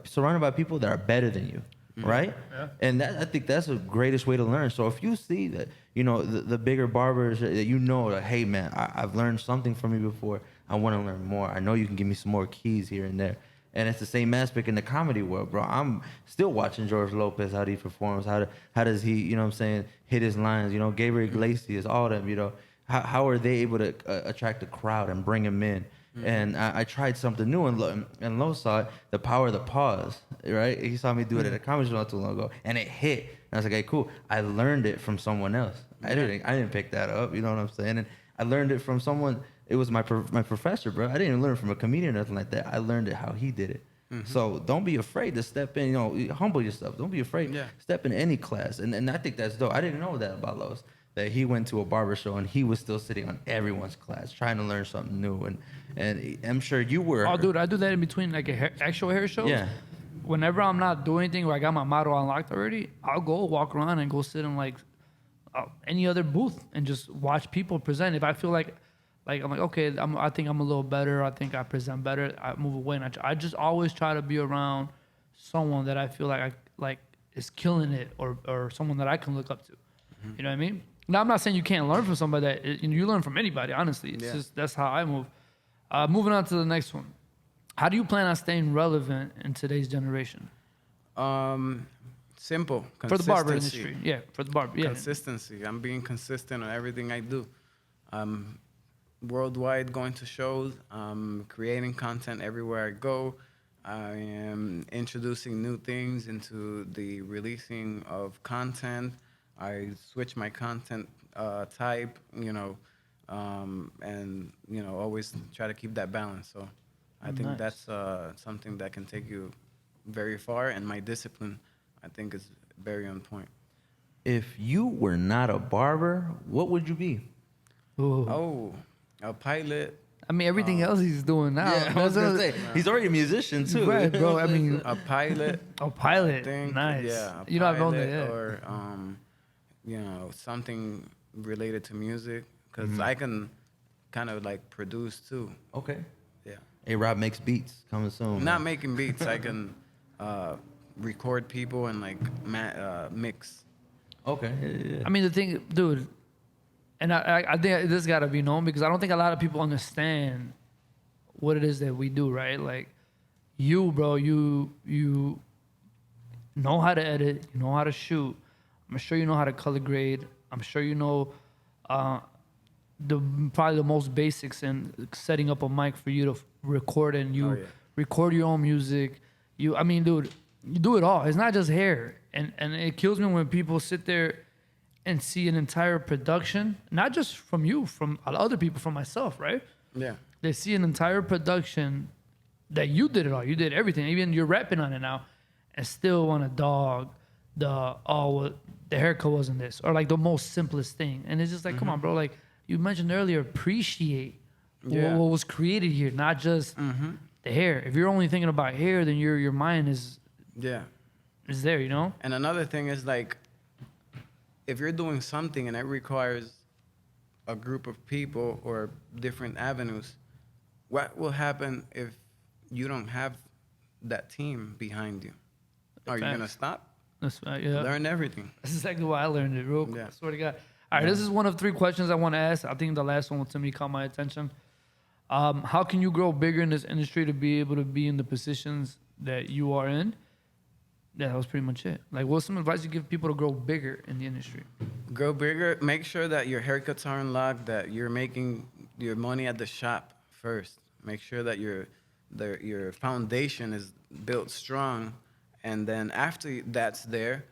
people that are better than you, right? Yeah. And I think that's the greatest way to learn. So if you see that, the bigger barbers that that, hey man, I've learned something from you before. I want to learn more. I know you can give me some more keys here and there. And it's the same aspect in the comedy world, bro. I'm still watching George Lopez, how he performs, how does he, hit his lines, Gabriel Iglesias, all them, how are they able to attract a crowd and bring them in? Mm-hmm. And I tried something new, and Lo saw it, the power of the pause, right? He saw me do it at a comedy show not too long ago, and it hit. And I was like, hey, cool. I learned it from someone else. I didn't pick that up, you know what I'm saying? And I learned it from someone. It was my professor, bro. I didn't even learn from a comedian or nothing like that. I learned it how he did it. Mm-hmm. So don't be afraid to step in, humble yourself. Don't be afraid. Yeah. Step in any class. And I think that's dope. I didn't know that about Los, that he went to a barber show and he was still sitting on everyone's class trying to learn something new. And I'm sure you were. Oh, dude, I do that in between like actual hair shows. Yeah. Whenever I'm not doing anything or I got my model unlocked already, I'll go walk around and go sit in like any other booth and just watch people present. If I feel like I'm like, okay, I think I'm a little better. I think I present better. I move away, and I just always try to be around someone that I feel like is killing it, or someone that I can look up to. Mm-hmm. You know what I mean? Now, I'm not saying you can't learn from somebody. You learn from anybody. Honestly, it's just that's how I move. Moving on to the next one. How do you plan on staying relevant in today's generation? Simple. For the barber industry, for the barber, Consistency. I'm being consistent on everything I do. Worldwide, going to shows, creating content everywhere I go. I am introducing new things into the releasing of content. I switch my content type, and always try to keep that balance. So I think that's something that can take you very far, and my discipline, I think, is very on point. If you were not a barber, what would you be? Ooh. Oh. A pilot. I mean, everything else he's doing now. Yeah, I was gonna say he's already a musician too, right, bro? I mean, a pilot. A pilot. I think, nice. Yeah. I've known that. Yeah. Or something related to music, because I can kind of like produce too. Okay. Yeah. Arod makes beats coming soon. Not making beats. I can record people and like mix. Okay. Yeah. I mean, the thing, dude. And I think this got to be known, because I don't think a lot of people understand what it is that we do, right? Like, you, bro, you know how to edit, you know how to shoot. I'm sure you know how to color grade. I'm sure you know probably the most basics in setting up a mic for you to record, and you record your own music. I mean, dude, you do it all. It's not just hair. And it kills me when people sit there and see an entire production, not just from you, from other people, from myself, right? Yeah. They see an entire production that you did it all. You did everything. Even you're rapping on it now, and still want to dog the haircut wasn't this, or like the most simplest thing. And it's just like, come on, bro. Like you mentioned earlier, appreciate what was created here, not just the hair. If you're only thinking about hair, then your mind is there, you know? And another thing is like, if you're doing something and it requires a group of people or different avenues, what will happen if you don't have that team behind you? Are you gonna stop? That's right. Yeah. Learn everything. That's exactly why I learned it, bro. Yeah. I swear to God. All right, this is one of 3 questions I want to ask. I think the last one to me caught my attention. How can you grow bigger in this industry to be able to be in the positions that you are in? Yeah, that was pretty much it. Like, what's some advice you give people to grow bigger in the industry? Grow bigger. Make sure that your haircuts are unlocked, that you're making your money at the shop first. Make sure that your foundation is built strong, and then after that's there,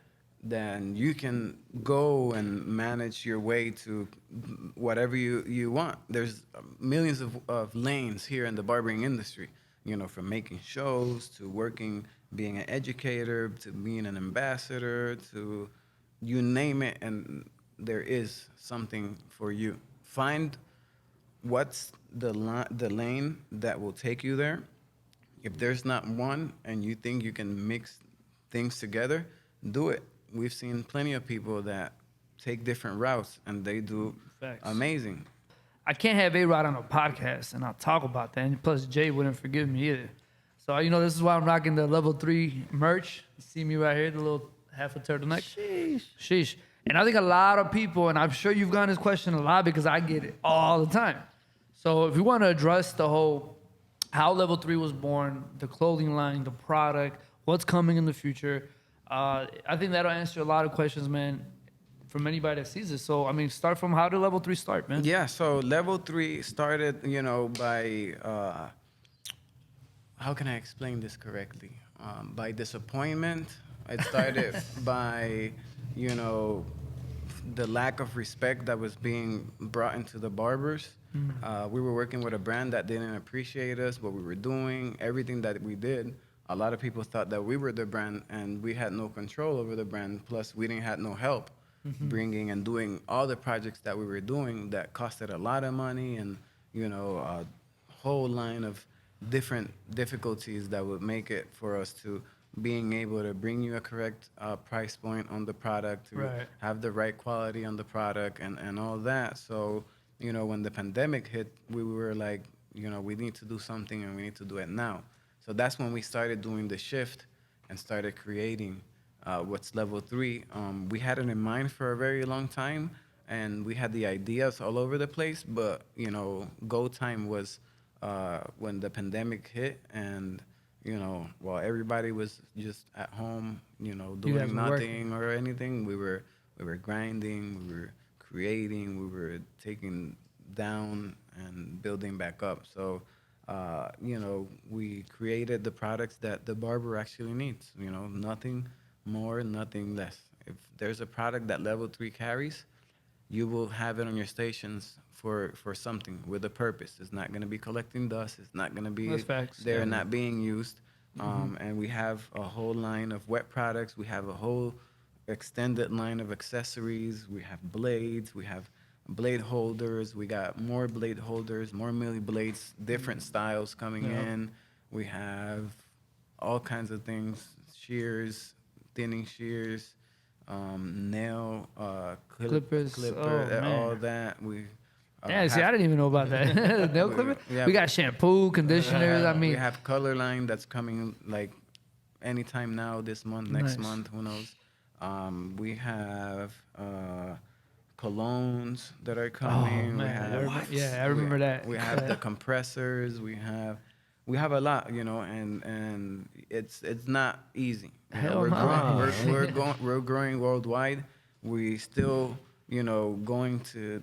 then you can go and manage your way to whatever you want. There's millions of lanes here in the barbering industry, you know, from making shows to working, being an educator, to being an ambassador, to you name it, and there is something for you. Find what's the lane that will take you there. If there's not one and you think you can mix things together, do it. We've seen plenty of people that take different routes and they do Facts. amazing. I can't have A-Rod on a podcast and I'll talk about that. And plus, Jay wouldn't forgive me either. So, you know, this is why I'm rocking the level 3 merch. You see me right here, the little half a turtleneck. Sheesh. Sheesh. And I think a lot of people, and I'm sure you've gotten this question a lot because I get it all the time. So if we want to address the whole how level 3 was born, the clothing line, the product, what's coming in the future, I think that'll answer a lot of questions, man, from anybody that sees this. So, I mean, start from how did level 3 start, man? Yeah, so level 3 started, you know, by, how can I explain this correctly? By disappointment. It started by, you know, the lack of respect that was being brought into the barbers. We were working with a brand that didn't appreciate us, what we were doing, everything that we did. A lot of people thought that we were the brand and we had no control over the brand. Plus, we didn't have no help bringing and doing all the projects that we were doing that costed a lot of money and, you know, a whole line of different difficulties that would make it for us to being able to bring you a correct price point on the product, to have the right quality on the product and all that. So, you know, when the pandemic hit, we were like, you know, we need to do something and we need to do it now. So that's when we started doing the shift and started creating what's level 3. We had it in mind for a very long time and we had the ideas all over the place, but, you know, go time was when the pandemic hit and, you know, while everybody was just at home, you know, doing nothing or anything, we were grinding, we were creating, we were taking down and building back up. So, you know, we created the products that the barber actually needs, you know, nothing more, nothing less. If there's a product that level 3 carries, you will have it on your stations for something with a purpose. It's not going to be collecting dust. It's not going to be there not being used. And we have a whole line of wet products. We have a whole extended line of accessories. We have blades. We have blade holders. We got more blade holders, more milli blades, different styles coming in. We have all kinds of things, shears, thinning shears, nail clippers, all that. We see, I didn't even know about that. Nail clipper? We got shampoo, conditioners. I mean, we have color line that's coming like anytime now, this month, next month, who knows. We have colognes that are coming. Oh, man. I remember that. We have the compressors. We have a lot, you know, and it's not easy. We're growing worldwide. We still, you know, going to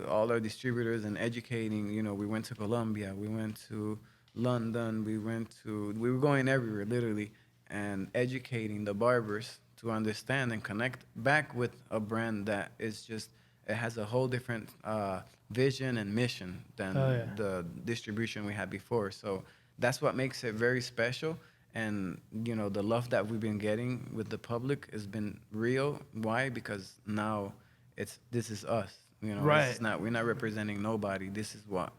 all our distributors and educating. You know, we went to Colombia, we went to London, we were going everywhere, literally, and educating the barbers to understand and connect back with a brand that is just, it has a whole different vision and mission than the distribution we had before. So that's what makes it very special. And, you know, the love that we've been getting with the public has been real. Why? Because now this is us. You know, we're not representing nobody. This is what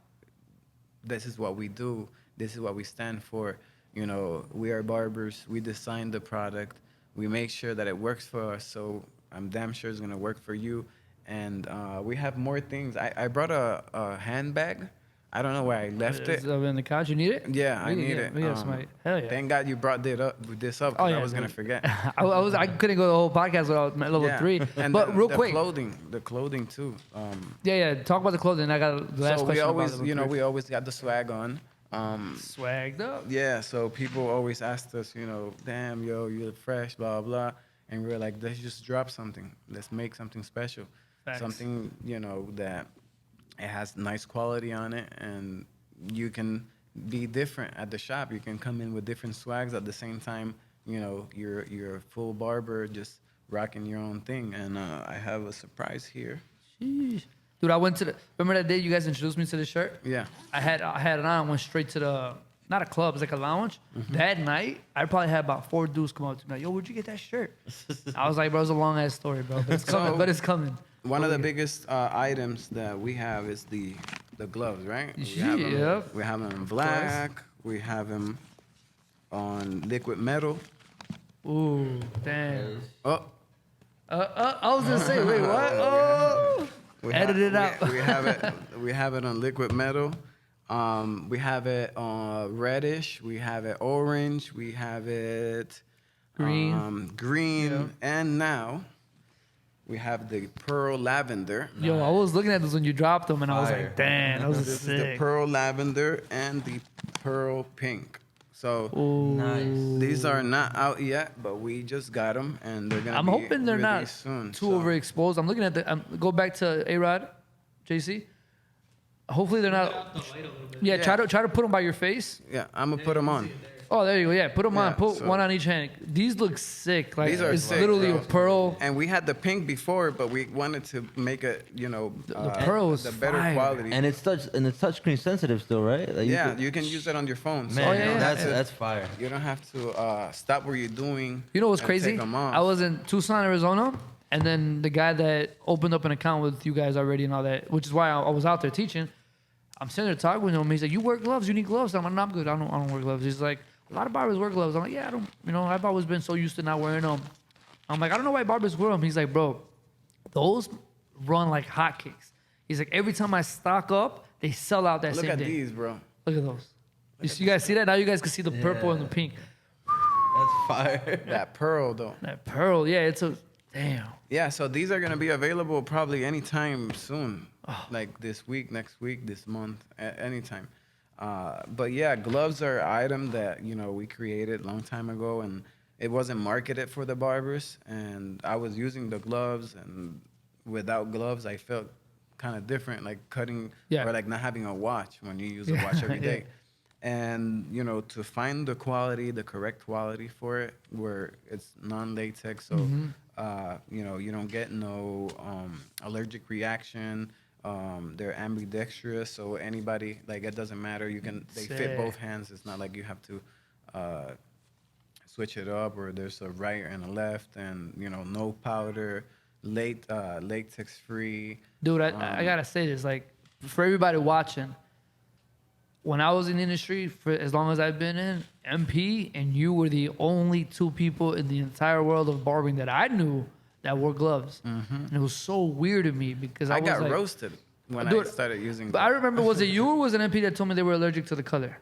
we do. This is what we stand for. You know, we are barbers. We design the product. We make sure that it works for us. So I'm damn sure it's gonna work for you. And we have more things. I brought a handbag. I don't know where I left it. In the couch, you need it? Yeah, I need it. Hell yeah. Thank God you brought this up. I was gonna forget. I couldn't go the whole podcast without level 3. And but real quick, the clothing too. Talk about the clothing. I got the last question. We always got the swag on. Swagged up. Yeah, so people always asked us, you know, damn, yo, you look fresh, blah blah, and we were like, let's just drop something. Let's make something special. Facts. Something, you know, that it has nice quality on it, and you can be different at the shop. You can come in with different swags at the same time. You know, you're a full barber, just rocking your own thing. And I have a surprise here. Sheesh. Dude, I went to the. Remember that day you guys introduced me to the shirt? Yeah. I had it on. Went straight to the not a club, it's like a lounge. That night, I probably had about 4 dudes come up to me like, "Yo, where'd you get that shirt?" I was like, "Bro, it's a long ass story, bro, but it's coming. But it's coming." One of the biggest items that we have is the gloves, right? We have them in black. We have them on liquid metal. Ooh, damn. Oh. I was gonna say, wait, what? Oh, edit it out. We have it. We have it on liquid metal. We have it reddish. We have it orange. We have it green, Yeah. and now we have the pearl lavender. Yo, I was looking at this when you dropped them, and I was Fire. like, damn, those are This sick. is the pearl lavender and the pearl pink. So Ooh. Nice. these are not out yet, but we just got them, and they're gonna. I'm be hoping they're not released soon. too overexposed. I'm looking at the. Go back to Arod, JC. Hopefully they're not. Yeah, Yeah. try to put them by your face. Yeah, I'm gonna put them on. Oh, there you go. Yeah, put them on. Yeah, Put so- one on each hand. These look sick. Like These are it's sick, literally bro. a pearl. And we had the pink before, but we wanted to make it, The pearl is the better fire. quality. And it's touchscreen sensitive still, right? Like yeah, you can use it on your phone. Man, Oh, yeah, yeah. that's fire. You don't have to stop what you're doing. You know what's and crazy? Take 'em off. I was in Tucson, Arizona, and then the guy that opened up an account with you guys already and all that, which is why I was out there teaching. I'm sitting there talking with him. He's like, "You wear gloves? You need gloves?" I'm like, "No, I'm good. I don't wear gloves." He's like, "A lot of barbers wear gloves." I'm like, "Yeah, I don't. I've always been so used to not wearing them." I'm like, "I don't know why barbers wear them." He's like, "Bro, those run like hotcakes." He's like, "Every time I stock up, they sell out that Look same at day." these, bro. Look at those. You guys see that? Now you guys can see the purple and the pink. That's fire. That pearl, though. That pearl, yeah, it's a damn. Yeah, so these are gonna be available probably anytime soon, Oh. like this week, next week, this month, anytime. But yeah, gloves are an item that we created a long time ago, and it wasn't marketed for the barbers. And I was using the gloves, and without gloves, I felt kind of different, like cutting Yeah. or like not having a watch when you use a Yeah, watch every yeah. day. And to find the quality, the correct quality for it, where it's non-latex, so you don't get no allergic reaction. They're ambidextrous, so anybody, like, it doesn't matter. They fit Sick. both hands. It's not like you have to switch it up, or there's a right and a left, and no powder, latex free. Dude, I gotta say this, like, for everybody watching, when I was in the industry for as long as I've been in, MP and you were the only 2 people in the entire world of barbering that I knew that wore gloves. And it was so weird to me because I I was got like, roasted when Dude, I started using. But I remember, was it you or was it MP that told me they were allergic to the color?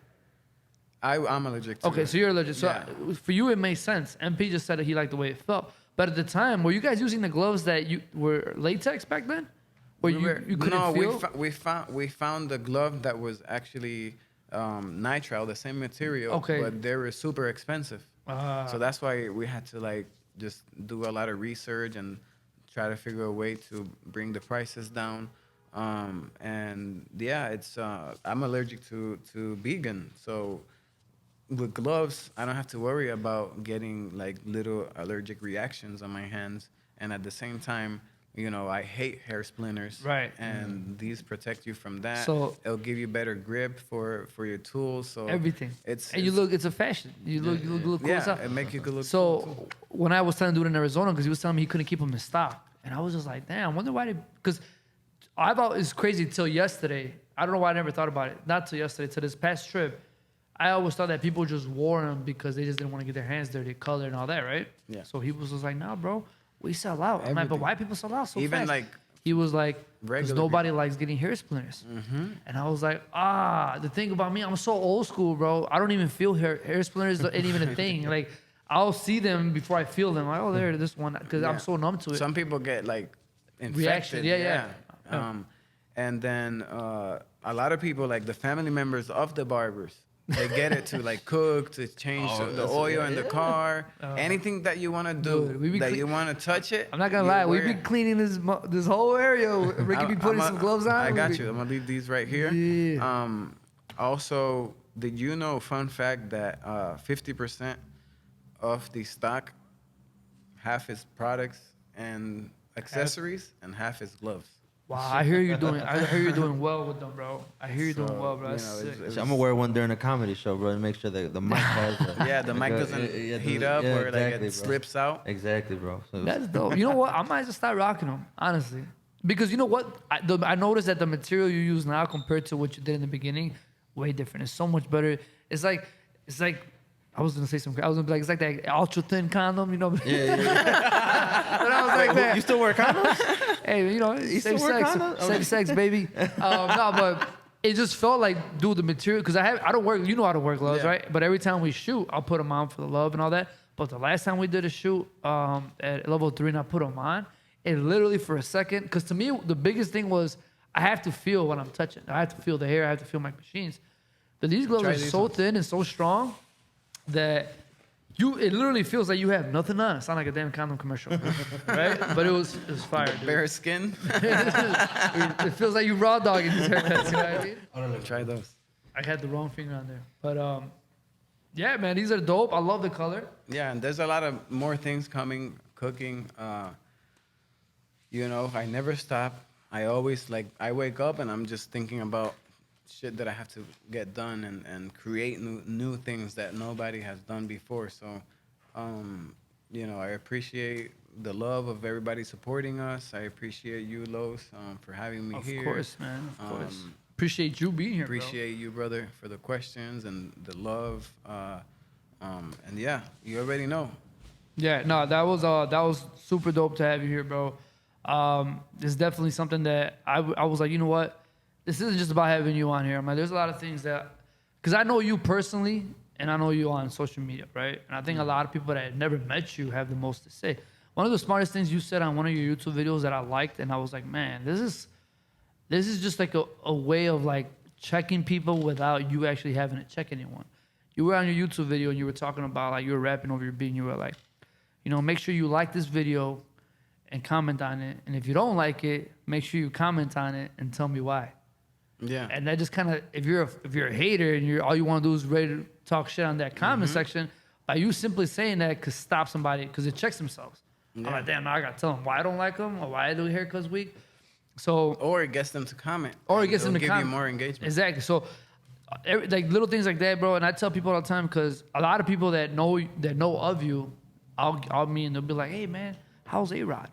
I'm allergic to Okay, it. so you're allergic. So Yeah. for you, it made sense. MP just said that he liked the way it felt. But at the time, were you guys using the gloves that you were latex back then? Or you couldn't no, feel? we found the glove that was actually nitrile, the same material. Okay. But they were super expensive. So that's why we had to just do a lot of research and try to figure a way to bring the prices down. And yeah, it's I'm allergic to vegan, so with gloves I don't have to worry about getting little allergic reactions on my hands, and at the same time, I hate hair splinters. Right. And these protect you from that. So- it'll give you better grip for your tools. So Everything. It's It's a fashion. You look cool as yeah, hell. it make you look So cool too. when I was telling dude in Arizona, because he was telling me he couldn't keep them in stock, and I was just like, damn, I wonder why because it's crazy till yesterday. I don't know why I never thought about it. Not till yesterday, to this past trip. I always thought that people just wore them because they just didn't want to get their hands dirty, color and all that, right? Yeah. So he was just like, nah, bro, we sell out. I'm like, but Everything. why people sell out so Even, fast? He was like, because regular nobody likes getting hair splinters. And I was like, the thing about me, I'm so old school, bro. I don't even feel hair splinters ain't even a thing. Like, I'll see them before I feel them. Like, oh, there, this one, because I'm Yeah. so numb to it. Some people get infected. Reaction, yeah. And then a lot of people, the family members of the barbers, they get it to cook, to change the oil in the car, anything that you want to do, Dude, we be you want to touch it. I'm not gonna you lie, we wear be it. cleaning this whole area. Ricky be putting some gloves on. I got We you. be- I'm gonna leave these right here. Yeah. Also, did you know, fun fact, that 50% of the stock half is products and accessories, and half is gloves. Wow, I hear you're doing well with them, bro. I hear you're doing well, bro. That's sick. I'm gonna wear one during a comedy show, bro, to make sure that the mic has. The mic doesn't heat up or like it slips out. Exactly, bro. So, That's dope. You know what? I might just start rocking them, honestly. Because you know what? I noticed that the material you use now compared to what you did in the beginning, way different. It's so much better. It's like I was gonna say something. I was gonna be like, it's like that ultra thin condom, you know? yeah. But I was like, man, You still wear condoms? hey, you know, safe sex, safe sex, baby. No, but it just felt like, dude, the material. Because I don't work. You know how to wear gloves, right? But every time we shoot, I'll put them on for the love and all that. But the last time we did a shoot at level 3, and I put them on, it literally for a second. Because to me, the biggest thing was I have to feel what I'm touching. I have to feel the hair. I have to feel my machines. But these gloves are so thin and so strong that it literally feels like you have nothing on. It sounds like a damn condom commercial, right? But it was fire, dude. Bare skin. It feels like you raw dogging these haircuts, you know what I mean? Try those. I had the wrong finger on there. But yeah, man, these are dope. I love the color. Yeah, and there's a lot of more things coming, cooking. You know, I never stop. I always, I wake up and I'm just thinking about shit that I have to get done and create new things that nobody has done before. So, you know, I appreciate the love of everybody supporting us. I appreciate you, Los, for having me here. Of course, man. Of course. Appreciate you being here, Appreciate you, brother, for the questions and the love. And yeah, you already know. Yeah, no, that was super dope to have you here, bro. It's definitely something that I was like, you know what? This isn't just about having you on here. I'm like, there's a lot of things that, because I know you personally, and I know you on social media, right? And I think a lot of people that have never met you have the most to say. One of the smartest things you said on one of your YouTube videos that I liked, and I was like, man, this is just like a way of like checking people without you actually having to check anyone. You were on your YouTube video and you were talking about like you were rapping over your beat and you were like, you know, make sure you like this video and comment on it. And if you don't like it, make sure you comment on it and tell me why. Yeah. And that just kind of, if you're a hater and all you want to do is ready to talk shit on that comment section, by you simply saying that could stop somebody because it checks themselves. Yeah. I'm like, damn, now I got to tell them why I don't like them or why I do haircuts weak. So, or it gets them to comment. Or it gets them to give comment. You more engagement. Exactly. So, like little things like that, bro. And I tell people all the time because a lot of people that know of you, I'll meet and they'll be like, hey man, how's Arod?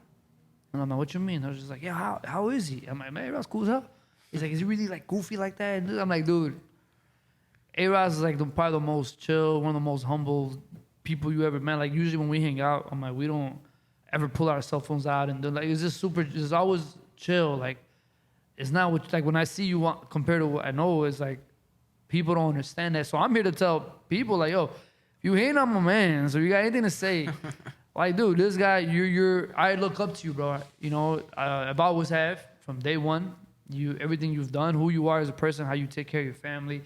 And I'm like, what you mean? They're just like, yeah, how is he? I'm like, man, Arod's cool as hell. He's like, is he really like goofy like that? And I'm like, dude, Arod's is like probably the most chill, one of the most humble people you ever met. Like usually when we hang out, I'm like, we don't ever pull our cell phones out and like it's just super. It's always chill. Like it's not what like when I see you compared to what I know, it's like people don't understand that. So I'm here to tell people like, yo, if you hate on my man, so you got anything to say, like, dude, this guy, I look up to you, bro. You know, I've always have from day one. Everything you've done, who you are as a person, how you take care of your family,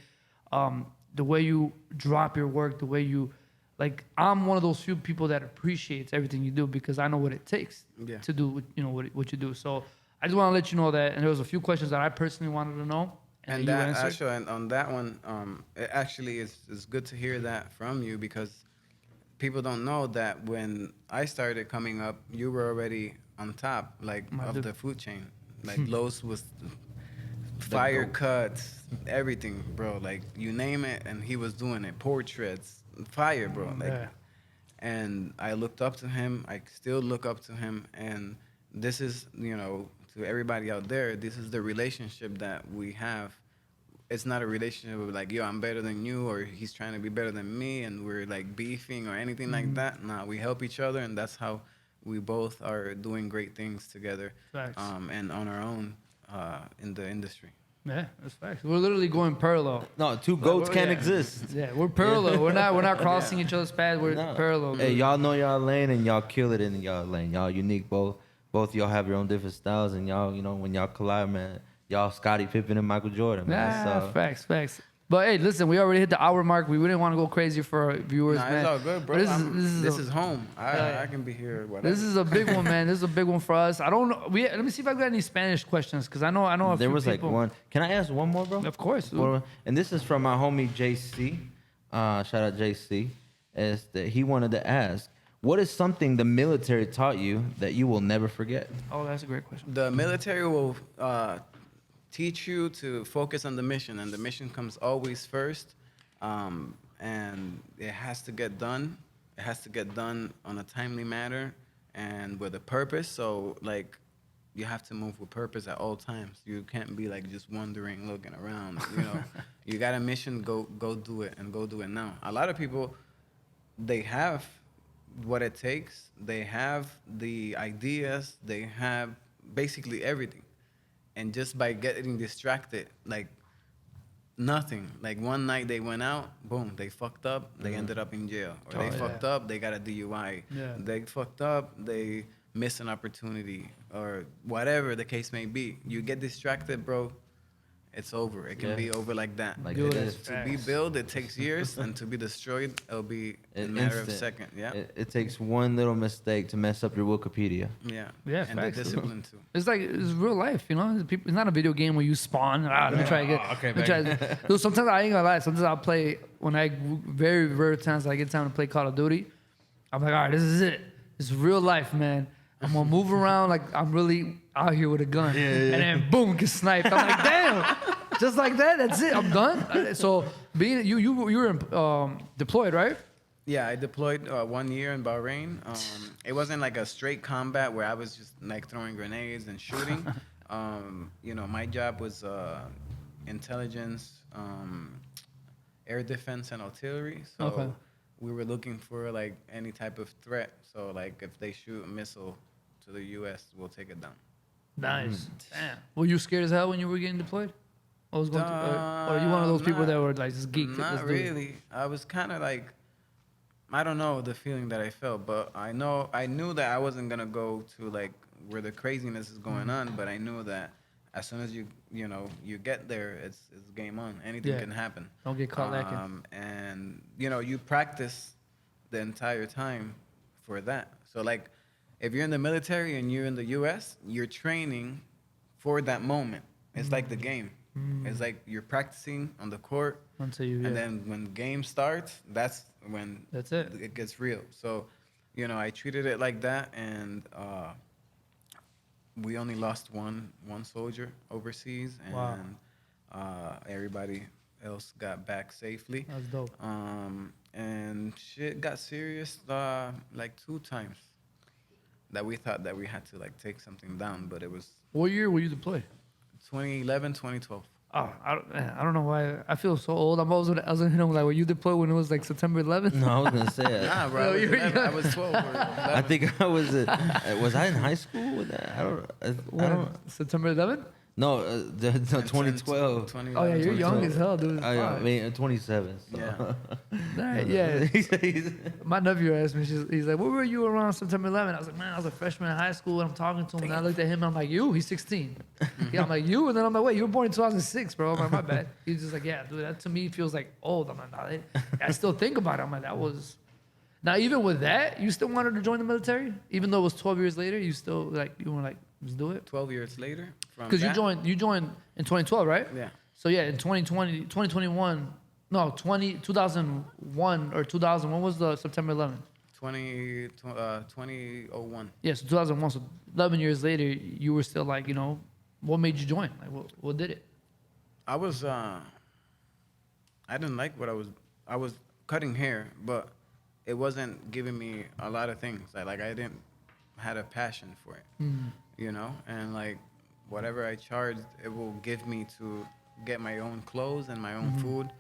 the way you drop your work, the way you, like, I'm one of those few people that appreciates everything you do because I know what it takes to do, what you do. So I just want to let you know that. And there was a few questions that I personally wanted to know. And that actually, and on that one, it actually is good to hear that from you because people don't know that when I started coming up, you were already on top, like, of the food chain. Like, Los was fire cuts, everything, bro. Like, you name it, and he was doing it. Portraits, fire, bro. Like, and I looked up to him. I still look up to him. And this is, to everybody out there, this is the relationship that we have. It's not a relationship of like, yo, I'm better than you, or he's trying to be better than me, and we're like beefing or anything like that. Nah, we help each other, and that's how we both are doing great things together. Facts. And on our own in the industry. Yeah, that's facts. We're literally going parallel. No, two goats can't exist. Yeah, we're parallel. We're not crossing each other's paths. We're parallel. Hey, y'all know y'all lane and y'all kill it in y'all lane. Y'all unique. Both y'all have your own different styles, and y'all, when y'all collide, man, y'all Scottie Pippen and Michael Jordan, man. So. Facts. But hey, listen, we already hit the hour mark. We wouldn't want to go crazy for our viewers, man. It's all good, bro. This is home. I can be here. Whatever. This is a big one, man. This is a big one for us. I don't know. Let me see if I got any Spanish questions because I know. A there few was people. like one. Can I ask one more, bro? Of course. And this is from my homie JC. Shout out JC. He wanted to ask, What is something the military taught you that you will never forget? Oh, that's a great question. The military will teach you to focus on the mission, and the mission comes always first, and it has to get done. It has to get done on a timely manner and with a purpose. So, like, you have to move with purpose at all times. You can't be like just wandering, looking around. You know, you got a mission. Go do it, and go do it now. A lot of people, they have what it takes. They have the ideas. They have basically everything, and just by getting distracted, like nothing. Like one night they went out, boom, they fucked up. They ended up in jail, or they fucked up. They got a DUI. Yeah. They fucked up. They miss an opportunity or whatever the case may be. You get distracted, bro, it's over. It can be over like that. Like Dude, it that's is. To be built, it takes years, and to be destroyed, it'll be in a matter of Instant. seconds. Yeah, It takes one little mistake to mess up your Wikipedia. yeah, Yeah, and the facts. discipline too. It's like it's real life, you know. It's not a video game where you spawn. Let me try to get. okay, let me try to- Dude, sometimes I ain't gonna lie. Sometimes I'll play when I very rare times I get time to play Call of Duty. I'm like, all right, this is it. This is real life, man. I'm gonna move around like I'm really out here with a gun, and then boom, get sniped. I'm like, damn, just like that. That's it. I'm done. So being you were deployed, right? Yeah, I deployed 1 year in Bahrain. It wasn't like a straight combat where I was just like throwing grenades and shooting. You know, my job was intelligence, air defense, and artillery. So Okay. we were looking for like any type of threat. So like if they shoot a missile to the U.S., we'll take it down. Nice. Damn. Were you scared as hell when you were getting deployed? Or was going to, or are you one of those people that were like just geeked? Not really. I was kind of like, I don't know the feeling that I felt, but I knew that I wasn't gonna go to like where the craziness is going on, but I knew that as soon as you get there, it's game on. Anything can happen. Don't get caught lacking. And you practice the entire time for that. So like, if you're in the military and you're in the U.S., you're training for that moment. It's like the game. It's like you're practicing on the court, Until you, and then when game starts, that's when That's it. it gets real. So, I treated it like that, and we only lost one soldier overseas, and Wow. everybody else got back safely. That's dope. And shit got serious like 2 times that we thought that we had to like take something down, but it was What year were you deployed? 2011, 2012. Oh, I don't know why. I feel so old. I was gonna hit him like, were you deployed when it was like September 11th? No, I was gonna say it. Nah, bro, I was 12 or 11. I think I was. Was I in high school with that? I don't. September 11th? No, 2012. Oh yeah, you're young as hell, dude. I mean, 27. So. Yeah. Right, yeah. He's- My nephew asked me, he's like, "Where were you around September 11th?" I was like, "Man, I was a freshman in high school, and I'm talking to him, and I looked at him, and I'm like, you? He's 16. Yeah, I'm like, you? And then I'm like, wait, you were born in 2006, bro. I'm like, my bad. He's just like, yeah, dude, that to me feels like old. I'm like, nah, I still think about it. I'm like, that was... Now, even with that, you still wanted to join the military? Even though it was 12 years later, you still, like, you were like, let's do it? 12 years later. Because you joined in 2012, right? Yeah. So, yeah, in 2021... No, 2001 or 2000. When was the September 11th? 2001. Yeah, so 2001. So 11 years later, you were still like, what made you join? Like, what did it? I was, I didn't like what I was cutting hair, but it wasn't giving me a lot of things. I didn't had a passion for it, and like whatever I charged, it will give me to get my own clothes and my own food.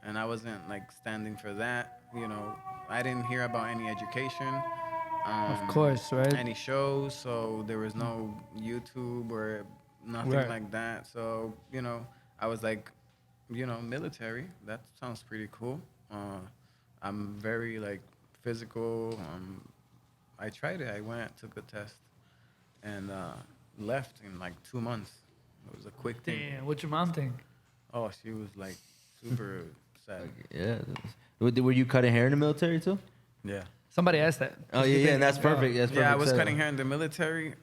And I wasn't like standing for that, I didn't hear about any education. Of course, right? Any shows, so there was no YouTube or nothing Right. like that. So, I was like, military, that sounds pretty cool. I'm very like physical. I tried it. I went, took the test, and left in like 2 months. It was a quick thing. Damn, what's your mom think? Oh, she was like super sad. Yeah. Were you cutting hair in the military too? Yeah. Somebody asked that. Oh yeah, and that's perfect. That's perfect. Yeah, I was setup. cutting hair in the military,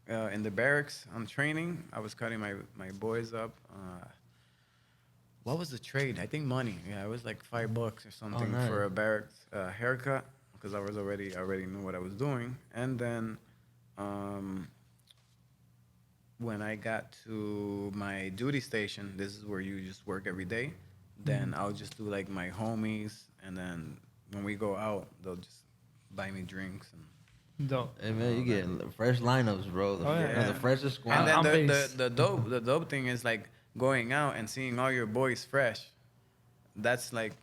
in the barracks on training. I was cutting my boys up. What was the trade? I think money. Yeah, it was like $5 or something nice. for a barracks haircut. because I already knew what I was doing. And then when I got to my duty station, this is where you just work every day. Then I'll just do like my homies, and then when we go out, they'll just buy me drinks and. Dope. Hey man, you getting fresh lineups, bro. The freshest squad. And then the dope thing is like going out and seeing all your boys fresh. That's like.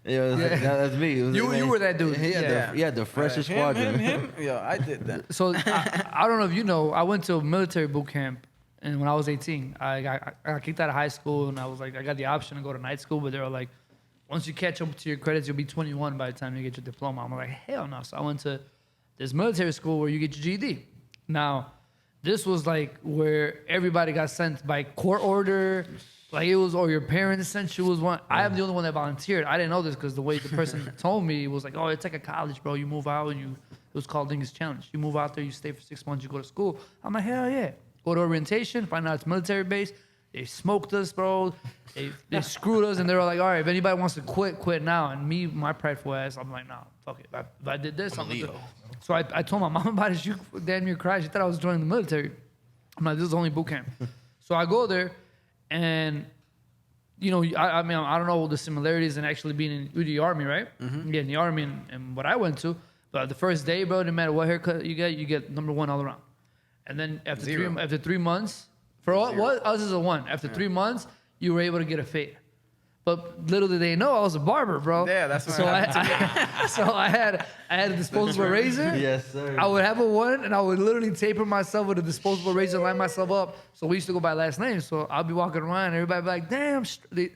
That's me. You were that dude. The freshest squadron. Him. Yeah, I did that. So I don't know if you know, I went to a military boot camp, and when I was 18, I got kicked out of high school, and I was like, I got the option to go to night school, but they were like, once you catch up to your credits, you'll be 21 by the time you get your diploma. I'm like, hell no. So I went to this military school where you get your GED. Now, this was like where everybody got sent by court order. Like it was, or your parents sent you. Was one. I am the only one that volunteered. I didn't know this because the way the person told me was like, oh, it's like a college, bro. You move out and it was called Dingus Challenge. You move out there, you stay for 6 months, you go to school. I'm like, hell yeah. Go to orientation, find out it's military base. They smoked us, bro. They screwed us, and they were like, all right, if anybody wants to quit now. And me, my prideful ass, I'm like, nah, fuck it. If I did this, I'm gonna do it. So I told my mom about it. She damn near cried. She thought I was joining the military. I'm like, this is only boot camp. So I go there, and you know, I mean, I don't know the similarities in actually being in the army, right? Mm-hmm. Yeah, in the army and what I went to. But the first day, bro, no matter what haircut you get number one all around. And then after 3 months, for what us is a 1. After 3 months, you were able to get a fade. But little did they know I was a barber, bro. Yeah, that's what I had a disposable razor. Yes, sir. I would have a 1, and I would literally taper myself with a disposable razor, line myself up. So we used to go by last names. So I'll be walking around, and everybody be like, "Damn!" The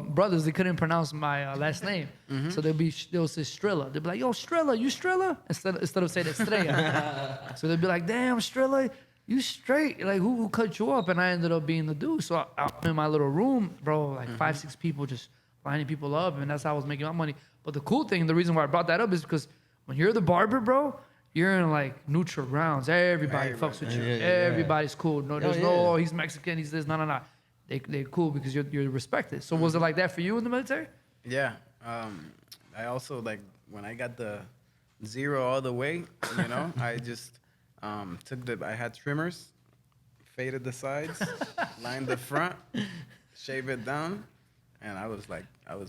brothers, they couldn't pronounce my last name, so they'll say Strilla. They'll be like, "Yo, Strilla, you Strilla?" Instead of saying Estrella. So they'd be like, "Damn, Strilla, you straight, like who cut you up?" And I ended up being the dude. So I'm in my little room, bro, like 5-6 people just lining people up, and that's how I was making my money. But the cool thing, the reason why I brought that up is because when you're the barber, bro, you're in like neutral grounds. Everybody fucks with you. Everybody's cool. No, there's no, oh, he's Mexican, he's this. No. They're cool because you're respected. So was it like that for you in the military? Yeah. I also like when I got the 0 all the way, you know, I just I had trimmers, faded the sides, lined the front, shave it down, and I was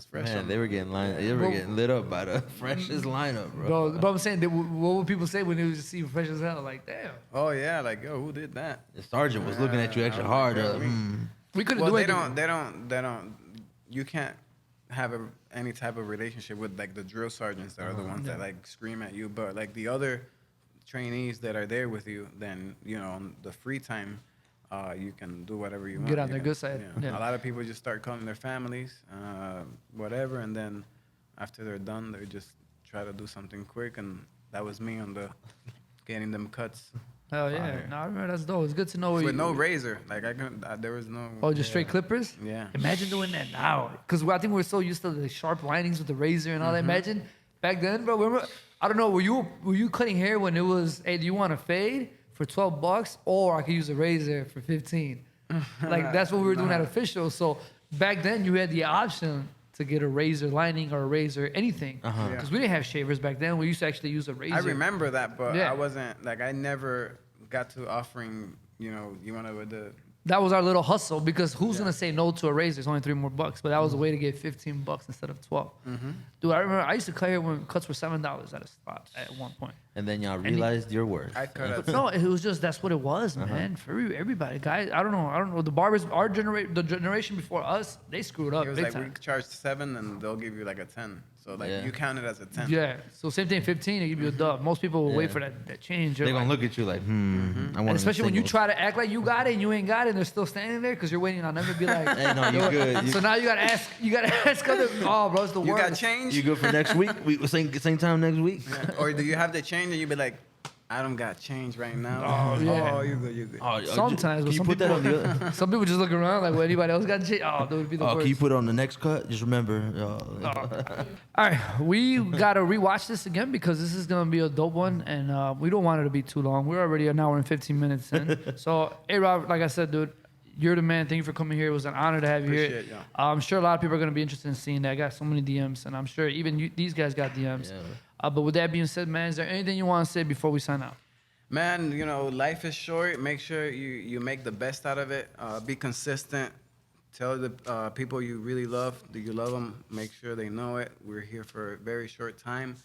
fresh. Man, they were getting getting lit up by the freshest lineup, bro. But I'm saying, what would people say when they just see you fresh as hell? Like, damn. Oh yeah, like yo, who did that? The sergeant was looking at you extra hard. We couldn't do anything. They don't. You can't have any type of relationship with like the drill sergeants that are the ones that like scream at you, but like the other trainees that are there with you, then you know on the free time, you can do whatever you want. Get on their good side. Yeah. A lot of people just start calling their families, whatever, and then after they're done, they just try to do something quick, and that was me on the getting them cuts. Hell yeah! No, I remember that's dope. It's good to know. With no razor, like there was no. Oh, just straight clippers. Yeah. Imagine doing that now, because I think we're so used to the sharp linings with the razor and all that. Imagine back then, bro. Remember, I don't know. Were you cutting hair when it was? Hey, do you want a fade for $12, or I could use a razor for 15? Like that's what we were doing at official. So back then, you had the option to get a razor lining or a razor anything, because we didn't have shavers back then. We used to actually use a razor. I remember that, but I wasn't like I never got to offering. You know, you want to That was our little hustle, because who's gonna say no to a razor? It's only $3 more, but that was a way to get $15 instead of 12. Dude, I remember I used to cut hair when cuts were $7 at a spot at one point. And then y'all realized your worth. I cut No, it was just that's what it was, man. For everybody, guys. I don't know. The barbers, the generation before us, they screwed up. It was big like time. we charged 7, and they'll give you like a 10. So like you count it as a 10. Yeah. So same thing, 15, they give you a dub. Most people will wait for that change. They're gonna look at you like, I want. And especially when you try to act like you got it and you ain't got it, and they're still standing there because you're waiting on them to be like, hey, no, you good. So now you gotta ask. You gotta ask other. Oh, bro, it's the You worst. got change? You good for next week? Same time next week. Yeah. Or do you have the change and you be like, I don't got change right now. Oh, yeah. Oh, you good. Sometimes, can you some put people, that on the other? some people just look around like, well, anybody else got change? Oh, that would be the worst. Can you put it on the next cut? Just remember. All right, we gotta rewatch this again because this is gonna be a dope one, and we don't want it to be too long. We're already 1 hour and 15 minutes in. So, hey, Rob, like I said, dude, you're the man. Thank you for coming here. It was an honor to have you here. Appreciate you. I'm sure a lot of people are gonna be interested in seeing that. I got so many DMs, and I'm sure even these guys got DMs. But with that being said, man, is there anything you want to say before we sign out? Man, you know, life is short. Make sure you make the best out of it. Be consistent. Tell the people you really love that you love them. Make sure they know it. We're here for a very short time.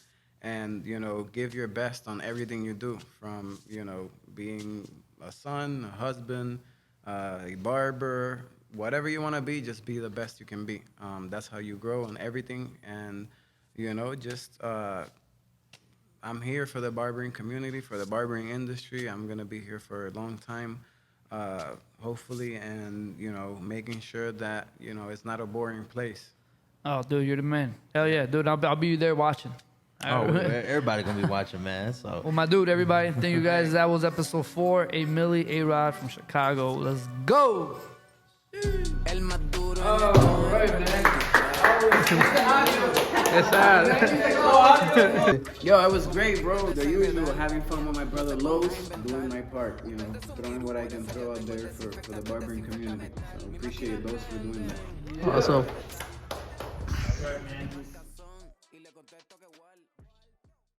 And, you know, give your best on everything you do, from, you know, being a son, a husband, a barber, whatever you want to be, just be the best you can be. That's how you grow in everything. And, you know, just I'm here for the barbering community, for the barbering industry. I'm going to be here for a long time, hopefully, and, you know, making sure that, you know, it's not a boring place. Oh, dude, you're the man. Hell yeah, dude. I'll be there watching. Oh, everybody gonna be watching, man. So, well, my dude, everybody, thank you guys. That was episode 4. A Millie, A-Rod from Chicago. Let's go. El más duro Oh, right, man. Yo, it was great, bro. The usual, having fun with my brother Los, doing my part, you know, throwing what I can throw out there for the barbering community. So appreciate Los for doing that. Awesome. All right, man.